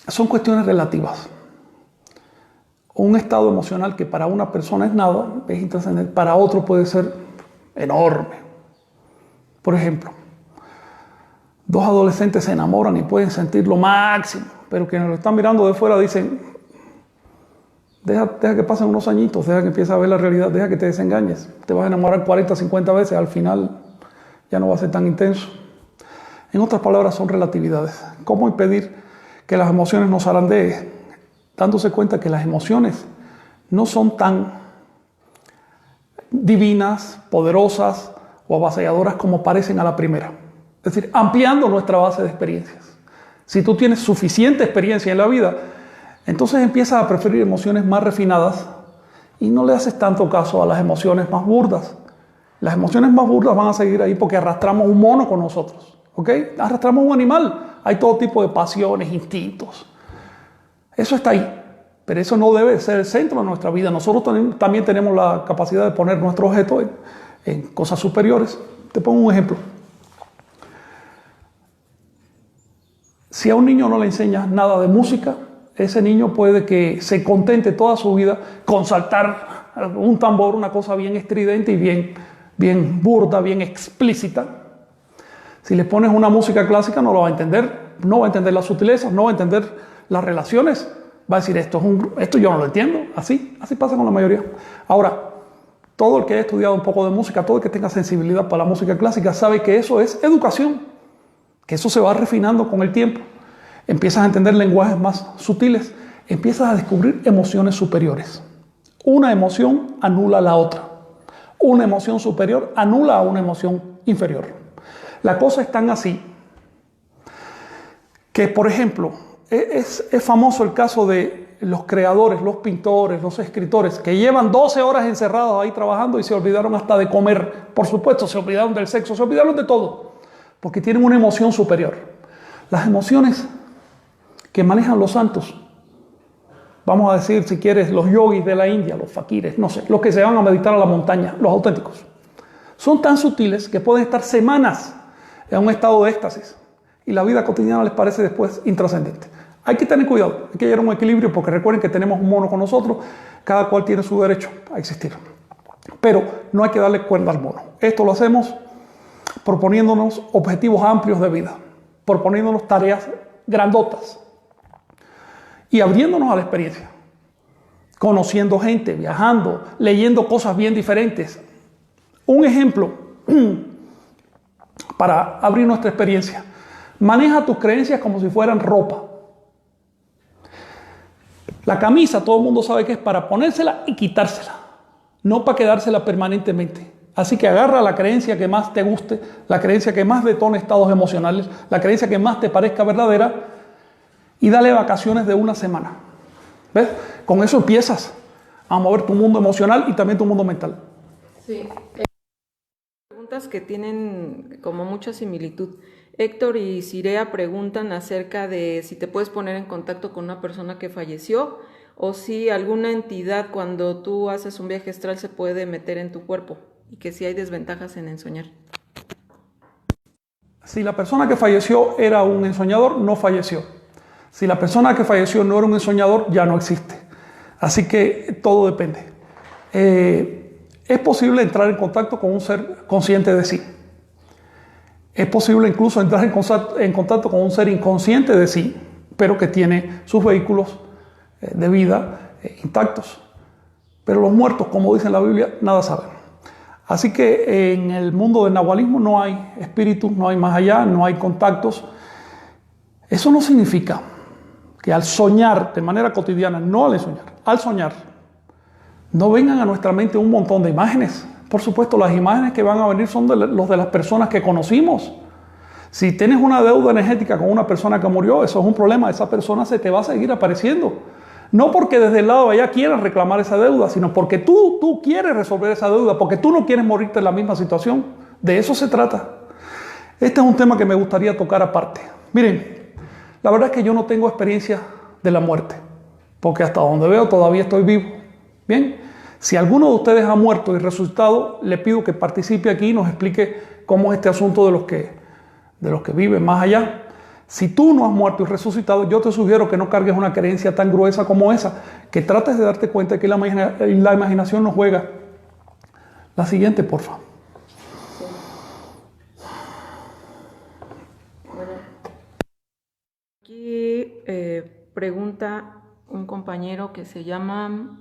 son cuestiones relativas. Un estado emocional que para una persona es nada, es intrascendente, para otro puede ser enorme. Por ejemplo, 2 adolescentes se enamoran y pueden sentir lo máximo, pero quienes lo están mirando de fuera dicen, deja que pasen unos añitos, deja que empieces a ver la realidad, deja que te desengañes, te vas a enamorar 40, 50 veces, al final ya no va a ser tan intenso. En otras palabras, son relatividades. ¿Cómo impedir que las emociones nos zarandeen? Dándose cuenta que las emociones no son tan divinas, poderosas o avasalladoras como parecen a la primera. Es decir, ampliando nuestra base de experiencias. Si tú tienes suficiente experiencia en la vida, entonces empiezas a preferir emociones más refinadas y no le haces tanto caso a las emociones más burdas. Las emociones más burdas van a seguir ahí porque arrastramos un mono con nosotros, ¿ok? Arrastramos un animal. Hay todo tipo de pasiones, instintos. Eso está ahí, pero eso no debe ser el centro de nuestra vida. Nosotros también tenemos la capacidad de poner nuestro objeto en cosas superiores. Te pongo un ejemplo. Si a un niño no le enseñas nada de música, ese niño puede que se contente toda su vida con saltar un tambor, una cosa bien estridente y bien burda, bien explícita. Si le pones una música clásica no lo va a entender, no va a entender las sutilezas, no va a entender las relaciones, va a decir esto yo no lo entiendo, así pasa con la mayoría. Ahora, todo el que haya estudiado un poco de música, todo el que tenga sensibilidad para la música clásica sabe que eso es educación, que eso se va refinando con el tiempo. Empiezas a entender lenguajes más sutiles, empiezas a descubrir emociones superiores. Una emoción anula a la otra. Una emoción superior anula a una emoción inferior. La cosa es tan así que, por ejemplo, es famoso el caso de los creadores, los pintores, los escritores, que llevan 12 horas encerrados ahí trabajando y se olvidaron hasta de comer. Por supuesto, se olvidaron del sexo, se olvidaron de todo, porque tienen una emoción superior. Las emociones que manejan los santos, vamos a decir, si quieres, los yogis de la India, los fakires, no sé, los que se van a meditar a la montaña, los auténticos, son tan sutiles que pueden estar semanas en un estado de éxtasis y la vida cotidiana les parece después intrascendente. Hay que tener cuidado, hay que llegar a un equilibrio porque recuerden que tenemos un mono con nosotros, cada cual tiene su derecho a existir. Pero no hay que darle cuerda al mono. Esto lo hacemos proponiéndonos objetivos amplios de vida, proponiéndonos tareas grandotas y abriéndonos a la experiencia, conociendo gente, viajando, leyendo cosas bien diferentes. Un ejemplo para abrir nuestra experiencia. Maneja tus creencias como si fueran ropa. La camisa, todo el mundo sabe que es para ponérsela y quitársela, no para quedársela permanentemente. Así que agarra la creencia que más te guste, la creencia que más detone estados emocionales, la creencia que más te parezca verdadera y dale vacaciones de una semana. ¿Ves? Con eso empiezas a mover tu mundo emocional y también tu mundo mental. Sí. Preguntas que tienen como mucha similitud. Héctor y Cirea preguntan acerca de si te puedes poner en contacto con una persona que falleció o si alguna entidad cuando tú haces un viaje astral se puede meter en tu cuerpo y que si hay desventajas en ensoñar. Si la persona que falleció era un ensoñador, no falleció. Si la persona que falleció no era un ensoñador, ya no existe. Así que todo depende. Es posible entrar en contacto con un ser consciente de sí. Es posible incluso entrar en contacto con un ser inconsciente de sí, pero que tiene sus vehículos de vida intactos. Pero los muertos, como dice la Biblia, nada saben. Así que en el mundo del nahualismo no hay espíritus, no hay más allá, no hay contactos. Eso no significa que al soñar de manera cotidiana, no al ensoñar, al soñar, no vengan a nuestra mente un montón de imágenes. Por supuesto, las imágenes que van a venir son los de las personas que conocimos. Si tienes una deuda energética con una persona que murió, eso es un problema. Esa persona se te va a seguir apareciendo. No porque desde el lado de allá quieran reclamar esa deuda, sino porque tú quieres resolver esa deuda, porque tú no quieres morirte en la misma situación. De eso se trata. Este es un tema que me gustaría tocar aparte. Miren, la verdad es que yo no tengo experiencia de la muerte, porque hasta donde veo todavía estoy vivo. Bien, si alguno de ustedes ha muerto y resucitado, le pido que participe aquí y nos explique cómo es este asunto de los que viven más allá. Si tú no has muerto y resucitado, yo te sugiero que no cargues una creencia tan gruesa como esa, que trates de darte cuenta que la imaginación nos juega. La siguiente, por favor. Bueno, aquí pregunta un compañero que se llama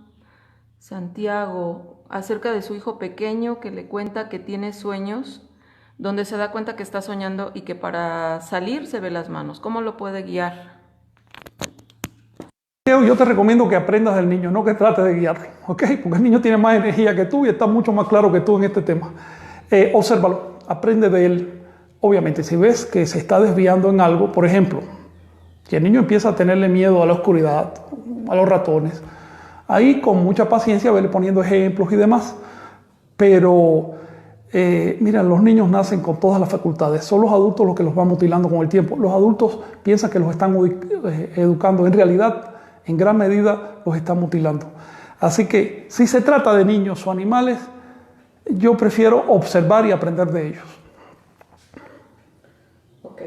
Santiago acerca de su hijo pequeño que le cuenta que tiene sueños donde se da cuenta que está soñando y que para salir se ve las manos. ¿Cómo lo puede guiar? Yo te recomiendo que aprendas del niño, no que trates de guiarlo, ¿ok? Porque el niño tiene más energía que tú y está mucho más claro que tú en este tema. Obsérvalo, aprende de él. Obviamente, si ves que se está desviando en algo, por ejemplo, que el niño empieza a tenerle miedo a la oscuridad, a los ratones, ahí con mucha paciencia vele poniendo ejemplos y demás. Pero, mira, los niños nacen con todas las facultades. Son los adultos los que los van mutilando con el tiempo. Los adultos piensan que los están educando. En realidad, en gran medida, los están mutilando. Así que, si se trata de niños o animales, yo prefiero observar y aprender de ellos. Ok.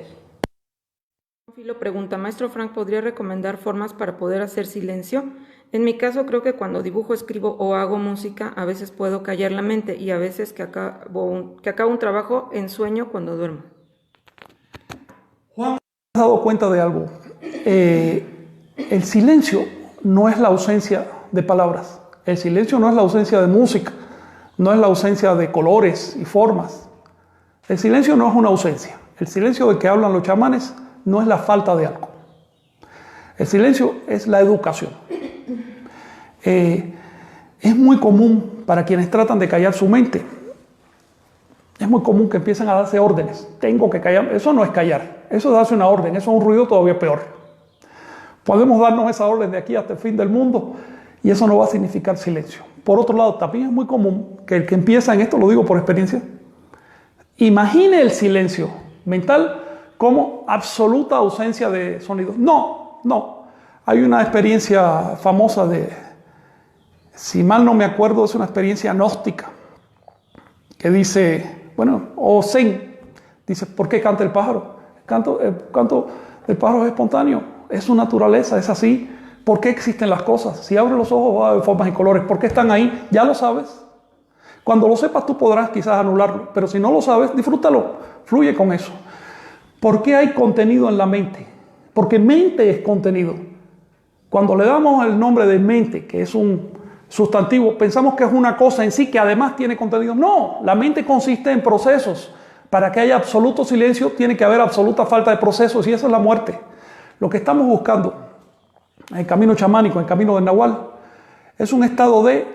Filo pregunta, Maestro Frank, ¿podría recomendar formas para poder hacer silencio? En mi caso, creo que cuando dibujo, escribo o hago música, a veces puedo callar la mente y a veces que acabo un trabajo en sueño cuando duermo. Juan, ¿te has dado cuenta de algo? El silencio no es la ausencia de palabras. El silencio no es la ausencia de música. No es la ausencia de colores y formas. El silencio no es una ausencia. El silencio de que hablan los chamanes no es la falta de algo. El silencio es la educación. Es muy común para quienes tratan de callar su mente. Es muy común que empiecen a darse órdenes. Tengo que callar. Eso no es callar. Eso es darse una orden. Eso es un ruido todavía peor. Podemos darnos esa orden de aquí hasta el fin del mundo y eso no va a significar silencio. Por otro lado, también es muy común que el que empieza en esto, lo digo por experiencia, imagine el silencio mental como absoluta ausencia de sonidos. No. Hay una experiencia famosa si mal no me acuerdo, es una experiencia gnóstica que dice, o zen, dice, ¿por qué canta el pájaro? El canto del pájaro es espontáneo, es su naturaleza, es así. ¿Por qué existen las cosas? Si abres los ojos va a ver formas y colores. ¿Por qué están ahí? Ya lo sabes. Cuando lo sepas tú podrás quizás anularlo, pero si no lo sabes, disfrútalo, fluye con eso. ¿Por qué hay contenido en la mente? Porque mente es contenido. Cuando le damos el nombre de mente, que es un sustantivo, pensamos que es una cosa en sí que además tiene contenido. No, la mente consiste en procesos. Para que haya absoluto silencio tiene que haber absoluta falta de procesos y esa es la muerte. Lo que estamos buscando en el camino chamánico, en el camino del Nahual, es un estado de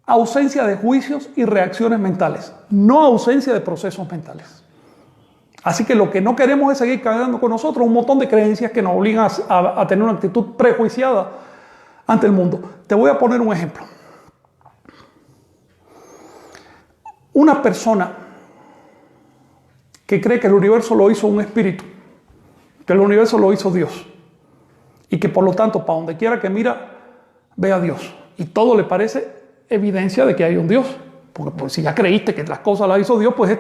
ausencia de juicios y reacciones mentales, no ausencia de procesos mentales. Así que lo que no queremos es seguir cargando con nosotros un montón de creencias que nos obligan a tener una actitud prejuiciada ante el mundo. Te voy a poner un ejemplo. Una persona que cree que el universo lo hizo un espíritu, que el universo lo hizo Dios, y que por lo tanto, para donde quiera que mira, ve a Dios. Y todo le parece evidencia de que hay un Dios. Porque pues, si ya creíste que las cosas las hizo Dios, pues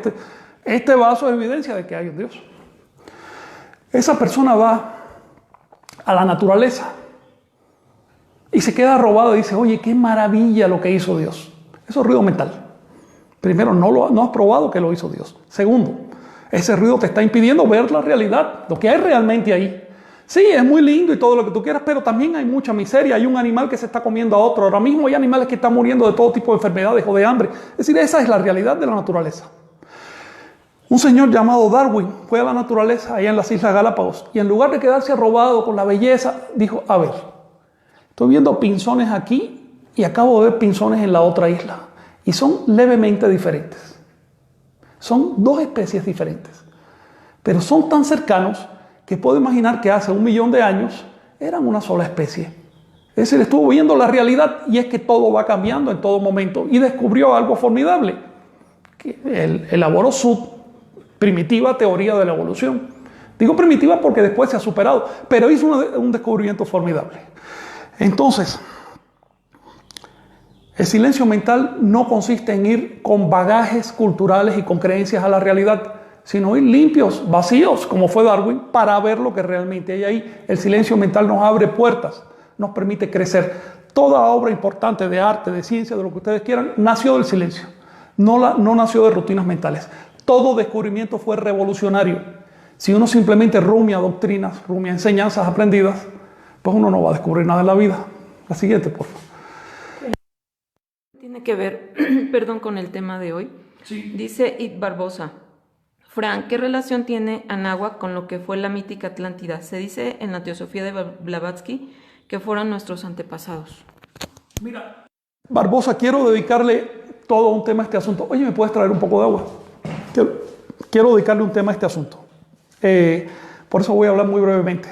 este vaso es evidencia de que hay un Dios. Esa persona va a la naturaleza y se queda robado y dice, oye, qué maravilla lo que hizo Dios. Eso es ruido mental. Primero, no has probado que lo hizo Dios. Segundo, ese ruido te está impidiendo ver la realidad, lo que hay realmente ahí. Sí, es muy lindo y todo lo que tú quieras, pero también hay mucha miseria. Hay un animal que se está comiendo a otro. Ahora mismo hay animales que están muriendo de todo tipo de enfermedades o de hambre. Es decir, esa es la realidad de la naturaleza. Un señor llamado Darwin fue a la naturaleza allá en las Islas Galápagos y en lugar de quedarse robado con la belleza, dijo, a ver, estoy viendo pinzones aquí y acabo de ver pinzones en la otra isla. Y son levemente diferentes. Son dos especies diferentes. Pero son tan cercanos que puedo imaginar que hace 1 millón de años eran una sola especie. Es decir, estuvo viendo la realidad y es que todo va cambiando en todo momento y descubrió algo formidable. Que elaboró su primitiva teoría de la evolución. Digo primitiva porque después se ha superado, pero hizo un descubrimiento formidable. Entonces, el silencio mental no consiste en ir con bagajes culturales y con creencias a la realidad, sino ir limpios, vacíos, como fue Darwin, para ver lo que realmente hay ahí. El silencio mental nos abre puertas, nos permite crecer. Toda obra importante de arte, de ciencia, de lo que ustedes quieran, nació del silencio. No nació de rutinas mentales. Todo descubrimiento fue revolucionario. Si uno simplemente rumia doctrinas, rumia enseñanzas aprendidas, pues uno no va a descubrir nada en la vida. La siguiente, por favor. Tiene que ver, perdón, con el tema de hoy. Sí. Dice It Barbosa. Frank, ¿qué relación tiene Anáhuac con lo que fue la mítica Atlántida? Se dice en la Teosofía de Blavatsky que fueron nuestros antepasados. Mira, Barbosa, quiero dedicarle todo un tema a este asunto. Oye, ¿me puedes traer un poco de agua? Quiero dedicarle un tema a este asunto. Por eso voy a hablar muy brevemente.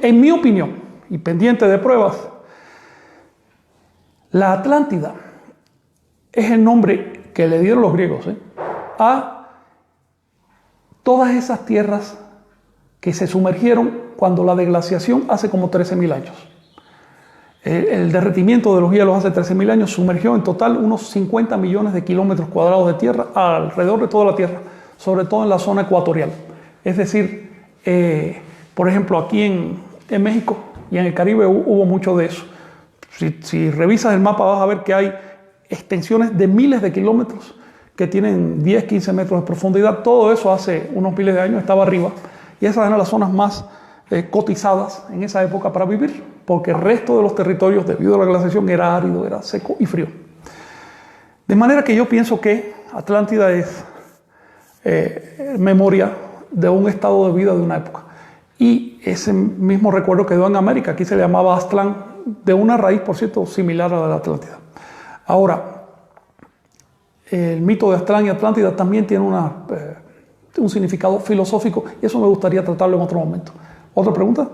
En mi opinión, y pendiente de pruebas, la Atlántida es el nombre que le dieron los griegos a todas esas tierras que se sumergieron cuando la deglaciación hace como 13.000 años. El derretimiento de los hielos hace 13.000 años sumergió en total unos 50 millones de kilómetros cuadrados de tierra alrededor de toda la Tierra, sobre todo en la zona ecuatorial. Es decir, por ejemplo, aquí en México y en el Caribe hubo mucho de eso. Si revisas el mapa vas a ver que hay extensiones de miles de kilómetros que tienen 10, 15 metros de profundidad. Todo eso hace unos miles de años estaba arriba. Y esas eran las zonas más cotizadas en esa época para vivir, porque el resto de los territorios, debido a la glaciación, era árido, era seco y frío. De manera que yo pienso que Atlántida es memoria de un estado de vida de una época. Y ese mismo recuerdo quedó en América. Aquí se le llamaba Aztlán, de una raíz, por cierto, similar a la de la Atlántida. Ahora, el mito de Aztlán y Atlántida también tiene un significado filosófico y eso me gustaría tratarlo en otro momento. ¿Otra pregunta?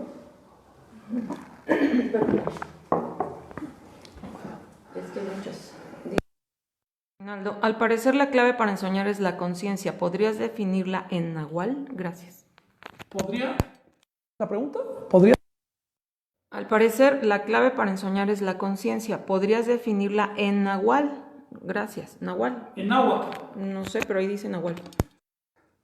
Ronaldo, al parecer la clave para ensoñar es la conciencia. ¿Podrías definirla en nahual? Gracias. ¿Podría? ¿La pregunta? ¿Podría? Al parecer la clave para ensoñar es la conciencia. ¿Podrías definirla en nahual? Gracias. ¿Nahual? En náhuatl. No sé, pero ahí dice nahual.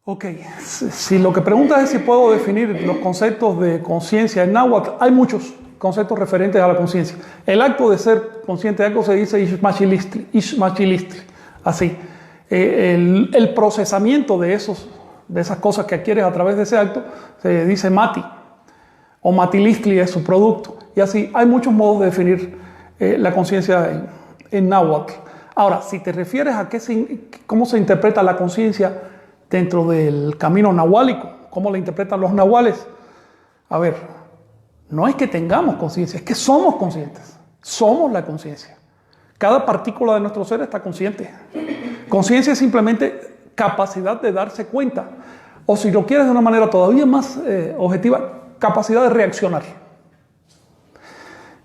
Ok, si lo que preguntas es si puedo definir los conceptos de conciencia en náhuatl, hay muchos conceptos referentes a la conciencia. El acto de ser consciente de algo se dice ishmachilistri, así. El procesamiento de esas cosas que adquieres a través de ese acto se dice mati, o matilistli es su producto. Y así hay muchos modos de definir la conciencia en náhuatl. Ahora, si te refieres a cómo se interpreta la conciencia dentro del camino nahuálico, cómo la interpretan los nahuales, a ver, no es que tengamos conciencia, es que somos conscientes, somos la conciencia. Cada partícula de nuestro ser está consciente. Conciencia es simplemente capacidad de darse cuenta, o si lo quieres de una manera todavía más objetiva, capacidad de reaccionar.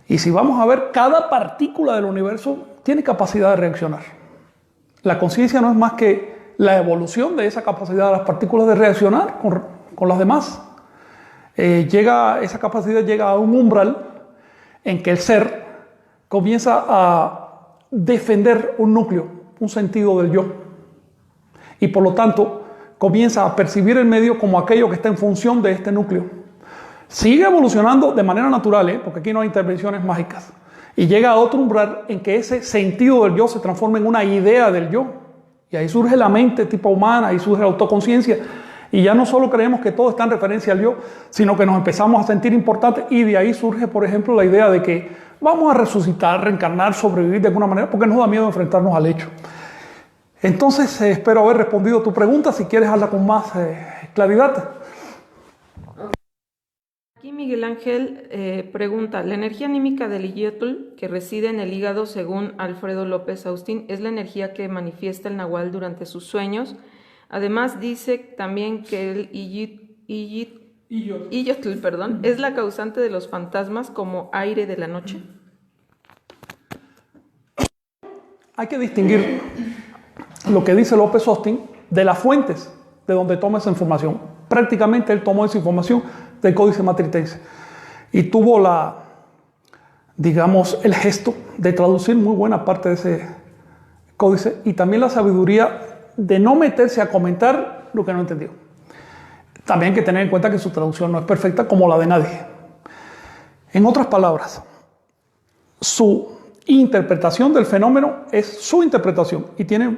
Y si vamos a ver, cada partícula del universo tiene capacidad de reaccionar. La conciencia no es más que la evolución de esa capacidad de las partículas de reaccionar con las demás. Esa capacidad llega a un umbral en que el ser comienza a defender un núcleo, un sentido del yo. Y por lo tanto comienza a percibir el medio como aquello que está en función de este núcleo. Sigue evolucionando de manera natural, porque aquí no hay intervenciones mágicas. Y llega a otro umbral en que ese sentido del yo se transforma en una idea del yo. Y ahí surge la mente tipo humana, ahí surge la autoconciencia. Y ya no solo creemos que todo está en referencia al yo, sino que nos empezamos a sentir importantes. Y de ahí surge, por ejemplo, la idea de que vamos a resucitar, reencarnar, sobrevivir de alguna manera, porque nos da miedo enfrentarnos al hecho. Entonces, espero haber respondido a tu pregunta. Si quieres, habla con más claridad. Aquí Miguel Ángel pregunta, ¿la energía anímica del Iyotl que reside en el hígado, según Alfredo López Austin, es la energía que manifiesta el nahual durante sus sueños? Además, dice también que el Iyotl, es la causante de los fantasmas como aire de la noche. Hay que distinguir lo que dice López Austin de las fuentes de donde toma esa información. Prácticamente él tomó esa información del Códice Matritense y tuvo el gesto de traducir muy buena parte de ese códice y también la sabiduría de no meterse a comentar lo que no entendió. También hay que tener en cuenta que su traducción no es perfecta como la de nadie. En otras palabras, su interpretación del fenómeno es su interpretación y tiene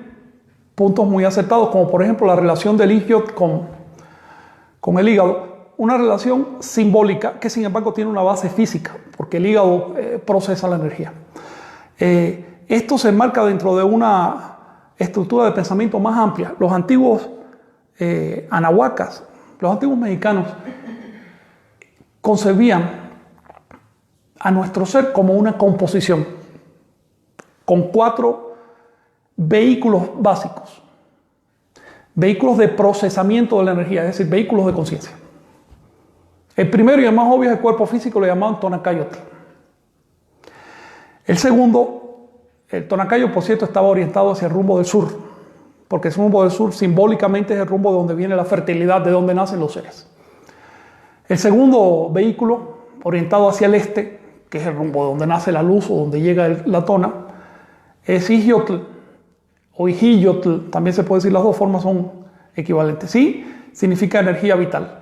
puntos muy acertados, como por ejemplo la relación del Iyot con el hígado, una relación simbólica que sin embargo tiene una base física, porque el hígado procesa la energía. Esto se enmarca dentro de una estructura de pensamiento más amplia. Los antiguos anahuacas, los antiguos mexicanos concebían a nuestro ser como una composición con 4 vehículos básicos, vehículos de procesamiento de la energía, es decir, vehículos de conciencia. El primero y el más obvio es el cuerpo físico, lo llamaban Tonacayotl. El segundo, el Tonacayo, por cierto, estaba orientado hacia el rumbo del sur, porque el rumbo del sur simbólicamente es el rumbo de donde viene la fertilidad, de donde nacen los seres. El segundo vehículo, orientado hacia el este, que es el rumbo de donde nace la luz o donde llega la tona, es Ixyotl o Ijiyotl, también se puede decir, las dos formas son equivalentes. Sí, significa energía vital.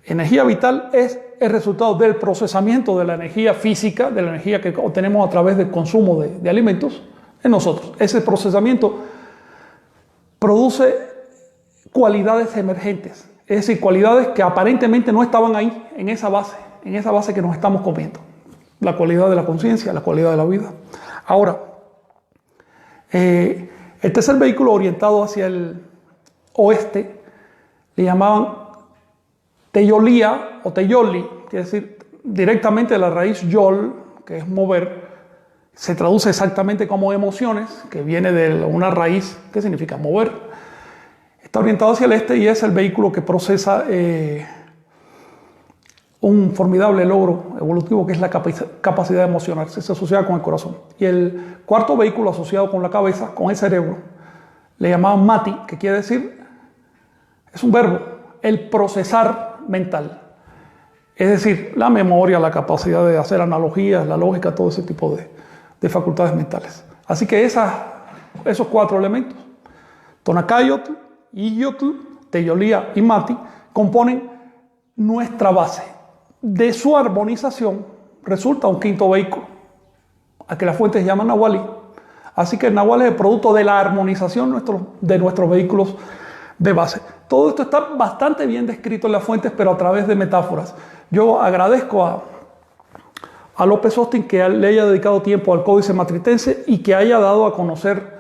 Energía vital es el resultado del procesamiento de la energía física, de la energía que obtenemos a través del consumo de alimentos en nosotros. Ese procesamiento produce cualidades emergentes, es decir, cualidades que aparentemente no estaban ahí, en esa base que nos estamos comiendo. La cualidad de la conciencia, la cualidad de la vida. Ahora, el tercer vehículo orientado hacia el oeste le llamaban Teyolía o Teyoli, quiere decir directamente de la raíz yol, que es mover, se traduce exactamente como emociones, que viene de una raíz que significa mover. Está orientado hacia el este y es el vehículo que procesa un formidable logro evolutivo que es la capacidad de emocionarse, se asocia con el corazón. Y el cuarto vehículo asociado con la cabeza, con el cerebro, le llamaban mati, que quiere decir, es un verbo, el procesar mental. Es decir, la memoria, la capacidad de hacer analogías, la lógica, todo ese tipo de facultades mentales. Así que esos 4 elementos, Tonacayotl, Ixyotl, Teyolía y Mati, componen nuestra base. De su armonización resulta un quinto vehículo, a que las fuentes llaman Nahualí. Así que el Nahual es el producto de la armonización de nuestros vehículos de base. Todo esto está bastante bien descrito en las fuentes, pero a través de metáforas. Yo agradezco a López Austin que le haya dedicado tiempo al Códice Matritense y que haya dado a conocer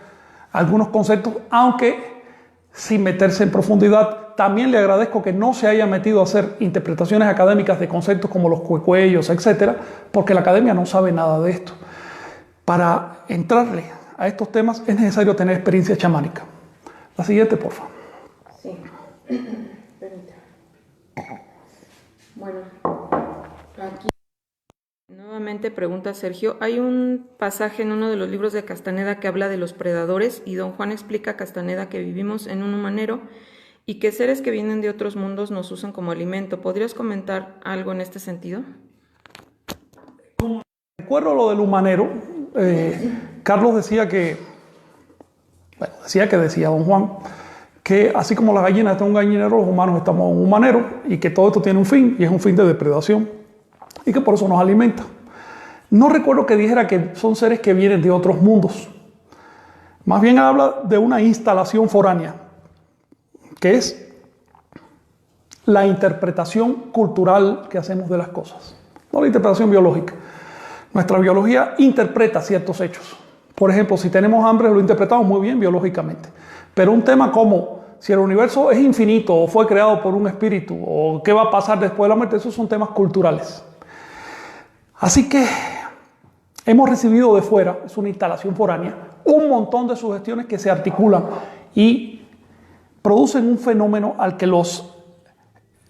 algunos conceptos, aunque sin meterse en profundidad. También le agradezco que no se haya metido a hacer interpretaciones académicas de conceptos como los cuecuellos, etcétera, porque la academia no sabe nada de esto. Para entrarle a estos temas es necesario tener experiencia chamánica. La siguiente, por favor. Sí. Permítame. Bueno, aquí nuevamente pregunta Sergio, hay un pasaje en uno de los libros de Castaneda que habla de los predadores y don Juan explica a Castaneda que vivimos en un humanero y que seres que vienen de otros mundos nos usan como alimento. ¿Podrías comentar algo en este sentido? Recuerdo lo del humanero. Carlos decía decía don Juan, que así como las gallinas están en un gallinero, los humanos estamos en un humanero y que todo esto tiene un fin y es un fin de depredación y que por eso nos alimenta. No recuerdo que dijera que son seres que vienen de otros mundos. Más bien habla de una instalación foránea, que es la interpretación cultural que hacemos de las cosas, no la interpretación biológica. Nuestra biología interpreta ciertos hechos. Por ejemplo, si tenemos hambre, lo interpretamos muy bien biológicamente. Pero un tema como si el universo es infinito o fue creado por un espíritu o qué va a pasar después de la muerte, esos son temas culturales. Así que hemos recibido de fuera, es una instalación foránea, un montón de sugestiones que se articulan y producen un fenómeno al que los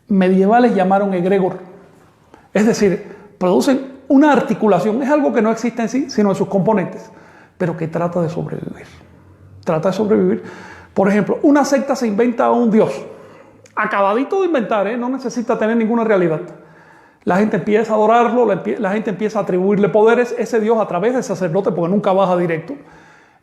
medievales llamaron egregor. Es decir, producen una articulación, es algo que no existe en sí, sino en sus componentes, pero que trata de sobrevivir. Trata de sobrevivir. Por ejemplo, una secta se inventa a un dios, acabadito de inventar, no necesita tener ninguna realidad. La gente empieza a adorarlo, la gente empieza a atribuirle poderes, ese dios a través del sacerdote, porque nunca baja directo,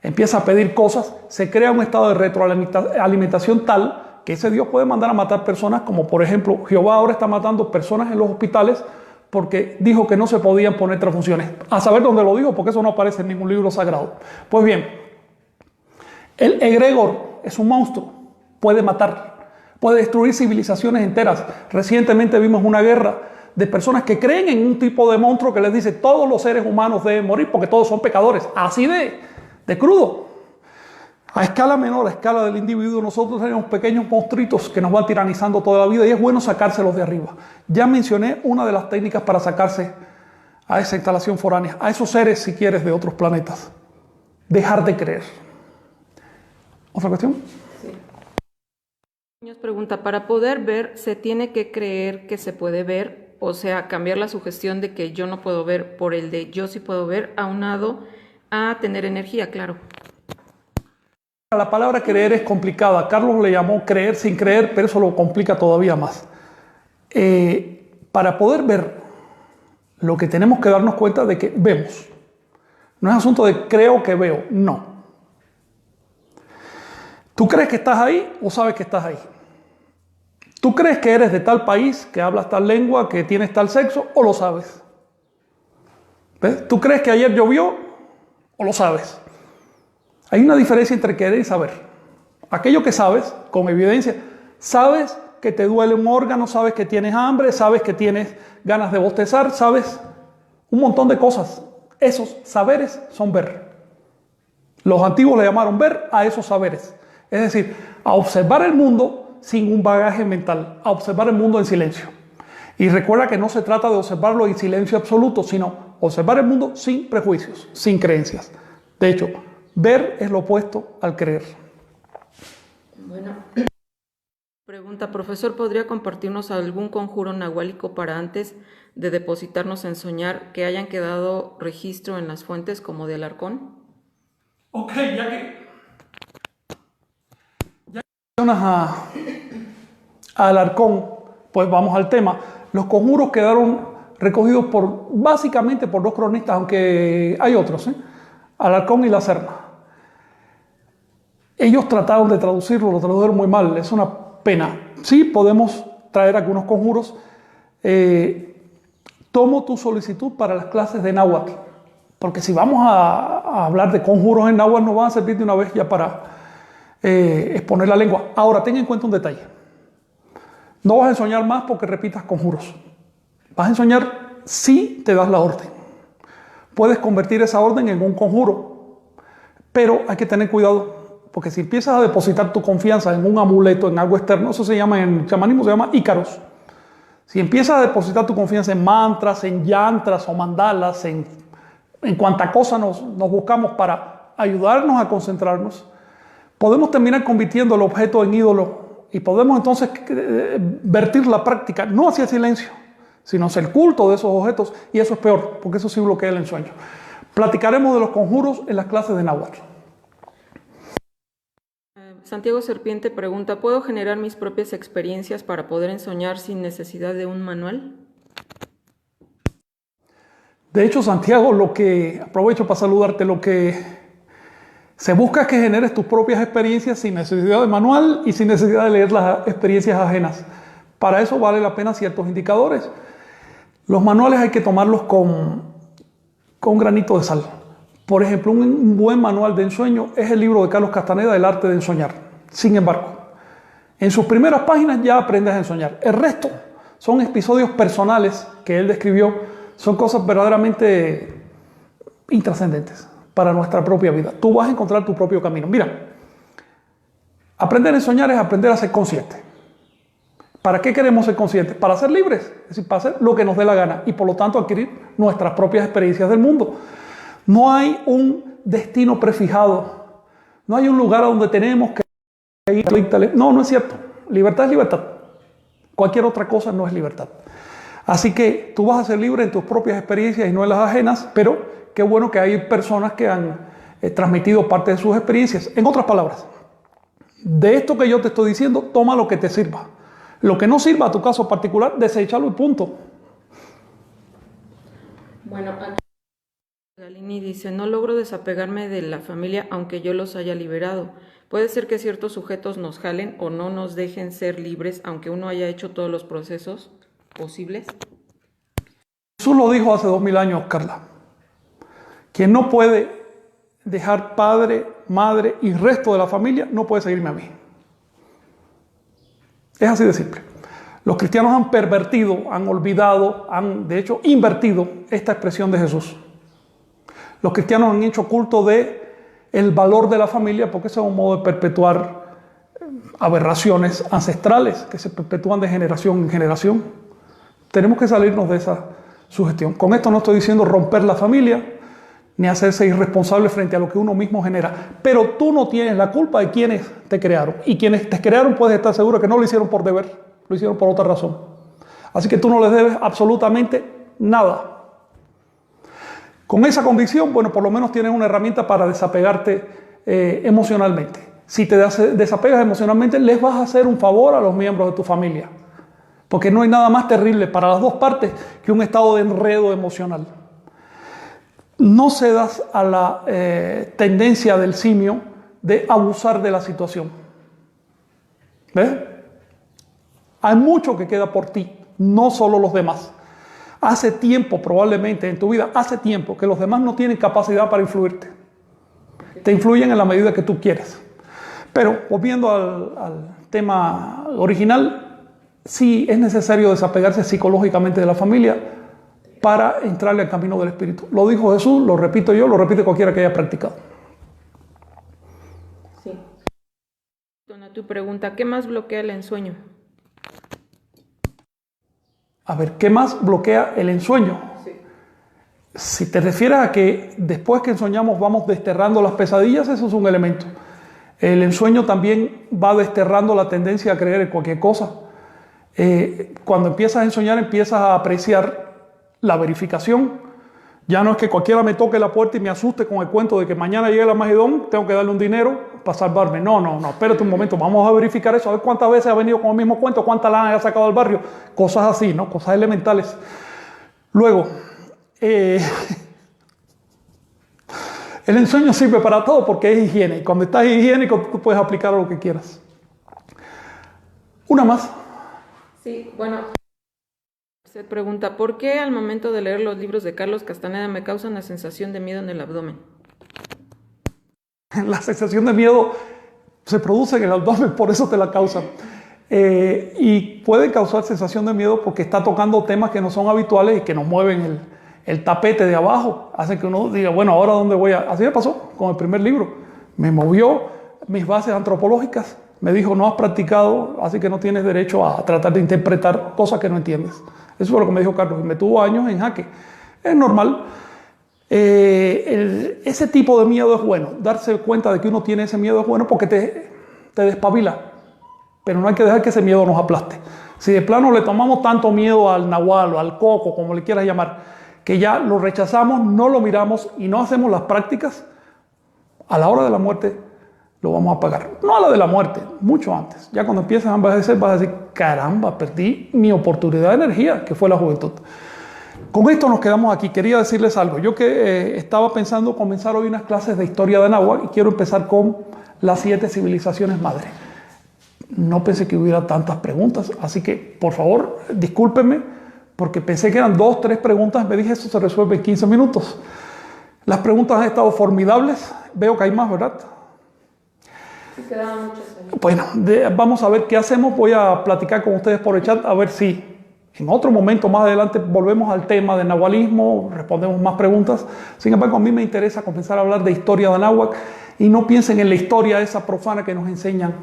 empieza a pedir cosas, se crea un estado de retroalimentación tal que ese dios puede mandar a matar personas, como por ejemplo, Jehová ahora está matando personas en los hospitales porque dijo que no se podían poner transfusiones. A saber dónde lo dijo, porque eso no aparece en ningún libro sagrado. Pues bien, el egregor es un monstruo, puede matar, puede destruir civilizaciones enteras. Recientemente vimos una guerra de personas que creen en un tipo de monstruo que les dice todos los seres humanos deben morir porque todos son pecadores, así de crudo. A escala menor, a escala del individuo, nosotros tenemos pequeños monstruitos que nos van tiranizando toda la vida y es bueno sacárselos de arriba. Ya mencioné una de las técnicas para sacarse a esa instalación foránea, a esos seres, si quieres, de otros planetas. Dejar de creer. ¿Otra cuestión? Sí. Nos pregunta, para poder ver, ¿se tiene que creer que se puede ver? O sea, cambiar la sugestión de que yo no puedo ver por el de yo sí puedo ver, aunado a tener energía, claro. La palabra creer es complicada. Carlos le llamó creer sin creer, pero eso lo complica todavía más. Para poder ver, lo que tenemos que darnos cuenta de que vemos. No es asunto de creo que veo, no. ¿Tú crees que estás ahí o sabes que estás ahí? ¿Tú crees que eres de tal país, que hablas tal lengua, que tienes tal sexo o lo sabes? ¿Ves? ¿Tú crees que ayer llovió o lo sabes? Hay una diferencia entre querer y saber. Aquello que sabes, con evidencia, sabes que te duele un órgano, sabes que tienes hambre, sabes que tienes ganas de bostezar, sabes un montón de cosas. Esos saberes son ver. Los antiguos le llamaron ver a esos saberes. Es decir, a observar el mundo sin un bagaje mental, a observar el mundo en silencio. Y recuerda que no se trata de observarlo en silencio absoluto, sino observar el mundo sin prejuicios, sin creencias. De hecho, ver es lo opuesto al creer. Bueno. Pregunta, profesor, ¿podría compartirnos algún conjuro nahuálico para antes de depositarnos en soñar que hayan quedado registro en las fuentes como de Alarcón? Ok, ya que mencionas a Alarcón, pues vamos al tema. Los conjuros quedaron recogidos básicamente por dos cronistas, aunque hay otros, Alarcón y La Serna. Ellos trataron de traducirlo, lo tradujeron muy mal, es una pena. Sí, podemos traer algunos conjuros. Tomo tu solicitud para las clases de náhuatl, porque si vamos a hablar de conjuros en náhuatl nos van a servir de una vez ya para exponer la lengua. Ahora, ten en cuenta un detalle. No vas a ensoñar más porque repitas conjuros. Vas a ensoñar si te das la orden. Puedes convertir esa orden en un conjuro, pero hay que tener cuidado. Porque si empiezas a depositar tu confianza en un amuleto, en algo externo, eso se llama, en el chamanismo se llama ícaros. Si empiezas a depositar tu confianza en mantras, en yantras o mandalas, en cuanta cosa nos buscamos para ayudarnos a concentrarnos, podemos terminar convirtiendo el objeto en ídolo y podemos entonces vertir la práctica, no hacia el silencio, sino hacia el culto de esos objetos, y eso es peor, porque eso sí bloquea el ensueño. Platicaremos de los conjuros en las clases de náhuatl. Santiago Serpiente pregunta, ¿puedo generar mis propias experiencias para poder ensoñar sin necesidad de un manual? De hecho, Santiago, aprovecho para saludarte, lo que se busca es que generes tus propias experiencias sin necesidad de manual y sin necesidad de leer las experiencias ajenas. Para eso vale la pena ciertos indicadores. Los manuales hay que tomarlos con granito de sal. Por ejemplo, un buen manual de ensueño es el libro de Carlos Castaneda, El arte de ensoñar. Sin embargo, en sus primeras páginas ya aprendes a ensoñar. El resto son episodios personales que él describió, son cosas verdaderamente intrascendentes para nuestra propia vida. Tú vas a encontrar tu propio camino. Mira, aprender a ensoñar es aprender a ser consciente. ¿Para qué queremos ser conscientes? Para ser libres, es decir, para hacer lo que nos dé la gana y por lo tanto adquirir nuestras propias experiencias del mundo. No hay un destino prefijado, no hay un lugar a donde tenemos que ir. No, no es cierto. Libertad es libertad. Cualquier otra cosa no es libertad. Así que tú vas a ser libre en tus propias experiencias y no en las ajenas, pero qué bueno que hay personas que han transmitido parte de sus experiencias. En otras palabras, de esto que yo te estoy diciendo, toma lo que te sirva. Lo que no sirva a tu caso particular, deséchalo y punto. Bueno, aquí Galini dice, no logro desapegarme de la familia aunque yo los haya liberado. Puede ser que ciertos sujetos nos jalen o no nos dejen ser libres aunque uno haya hecho todos los procesos posibles. Jesús lo dijo hace 2000 años, Carla. Quien no puede dejar padre, madre y resto de la familia, no puede seguirme a mí. Es así de simple. Los cristianos han pervertido, han olvidado, han de hecho invertido esta expresión de Jesús. Los cristianos han hecho culto de el valor de la familia, porque ese es un modo de perpetuar aberraciones ancestrales que se perpetúan de generación en generación. Tenemos que salirnos de esa sugestión. Con esto no estoy diciendo romper la familia, ni hacerse irresponsable frente a lo que uno mismo genera. Pero tú no tienes la culpa de quienes te crearon. Y quienes te crearon puedes estar seguro que no lo hicieron por deber, lo hicieron por otra razón. Así que tú no les debes absolutamente nada. Con esa convicción, bueno, por lo menos tienes una herramienta para desapegarte emocionalmente. Si te desapegas emocionalmente, les vas a hacer un favor a los miembros de tu familia. Porque no hay nada más terrible para las dos partes que un estado de enredo emocional. No cedas a la tendencia del simio de abusar de la situación. ¿Ves? Hay mucho que queda por ti, no solo los demás. Hace tiempo, probablemente en tu vida, hace tiempo que los demás no tienen capacidad para influirte. Te influyen en la medida que tú quieres. Pero, volviendo al tema original, sí es necesario desapegarse psicológicamente de la familia para entrarle al camino del Espíritu. Lo dijo Jesús, lo repito yo, lo repite cualquiera que haya practicado. Sí. Tu pregunta, ¿qué más bloquea el ensueño? A ver, ¿qué más bloquea el ensueño? Sí. Si te refieres a que después que ensoñamos vamos desterrando las pesadillas, eso es un elemento. El ensueño también va desterrando la tendencia a creer en cualquier cosa. Cuando empiezas a ensoñar, empiezas a apreciar la verificación. Ya no es que cualquiera me toque la puerta y me asuste con el cuento de que mañana llega el Armagedón, tengo que darle un dinero para salvarme. No, espérate un momento, vamos a verificar eso, a ver cuántas veces ha venido con el mismo cuento, cuántas lana ha sacado del barrio, cosas así, ¿no? Cosas elementales. Luego, el ensueño sirve para todo porque es higiene, y cuando estás higiénico tú puedes aplicar a lo que quieras. Una más. Sí, bueno. Se pregunta, ¿por qué al momento de leer los libros de Carlos Castaneda me causan la sensación de miedo en el abdomen? La sensación de miedo se produce en el abdomen, por eso te la causan. Y puede causar sensación de miedo porque está tocando temas que no son habituales y que nos mueven el tapete de abajo. Hacen que uno diga, bueno, ¿ahora dónde voy a...? Así me pasó con el primer libro. Me movió mis bases antropológicas. Me dijo, no has practicado, así que no tienes derecho a tratar de interpretar cosas que no entiendes. Eso fue lo que me dijo Carlos y me tuvo años en jaque. Es normal. Ese tipo de miedo es bueno. Darse cuenta de que uno tiene ese miedo es bueno porque te despabila. Pero no hay que dejar que ese miedo nos aplaste. Si de plano le tomamos tanto miedo al nahual o al coco, como le quieras llamar, que ya lo rechazamos, no lo miramos y no hacemos las prácticas, a la hora de la muerte lo vamos a pagar. No a la de la muerte, mucho antes. Ya cuando empiezas a envejecer vas a decir, caramba, perdí mi oportunidad de energía, que fue la juventud. Con esto nos quedamos aquí. Quería decirles algo. Yo que estaba pensando comenzar hoy unas clases de historia de Anáhuac y quiero empezar con las 7 civilizaciones madres. No pensé que hubiera tantas preguntas, así que por favor discúlpenme porque pensé que eran 2, 3 preguntas. Me dije, eso se resuelve en 15 minutos. Las preguntas han estado formidables. Veo que hay más, ¿verdad? Sí, quedaban muchas. Bueno, vamos a ver qué hacemos. Voy a platicar con ustedes por el chat a ver si en otro momento más adelante volvemos al tema del nahualismo, respondemos más preguntas. Sin embargo, a mí me interesa comenzar a hablar de historia de Anáhuac y no piensen en la historia esa profana que nos enseñan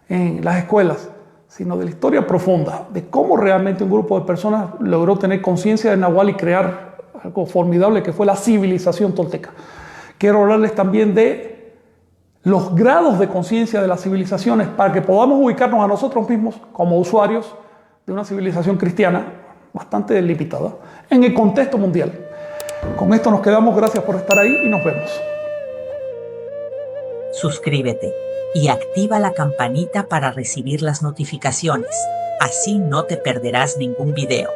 en las escuelas, sino de la historia profunda, de cómo realmente un grupo de personas logró tener conciencia del nahual y crear algo formidable que fue la civilización tolteca. Quiero hablarles también de los grados de conciencia de las civilizaciones para que podamos ubicarnos a nosotros mismos como usuarios de una civilización cristiana bastante delimitada en el contexto mundial. Con esto nos quedamos. Gracias por estar ahí y nos vemos. Suscríbete y activa la campanita para recibir las notificaciones. Así no te perderás ningún video.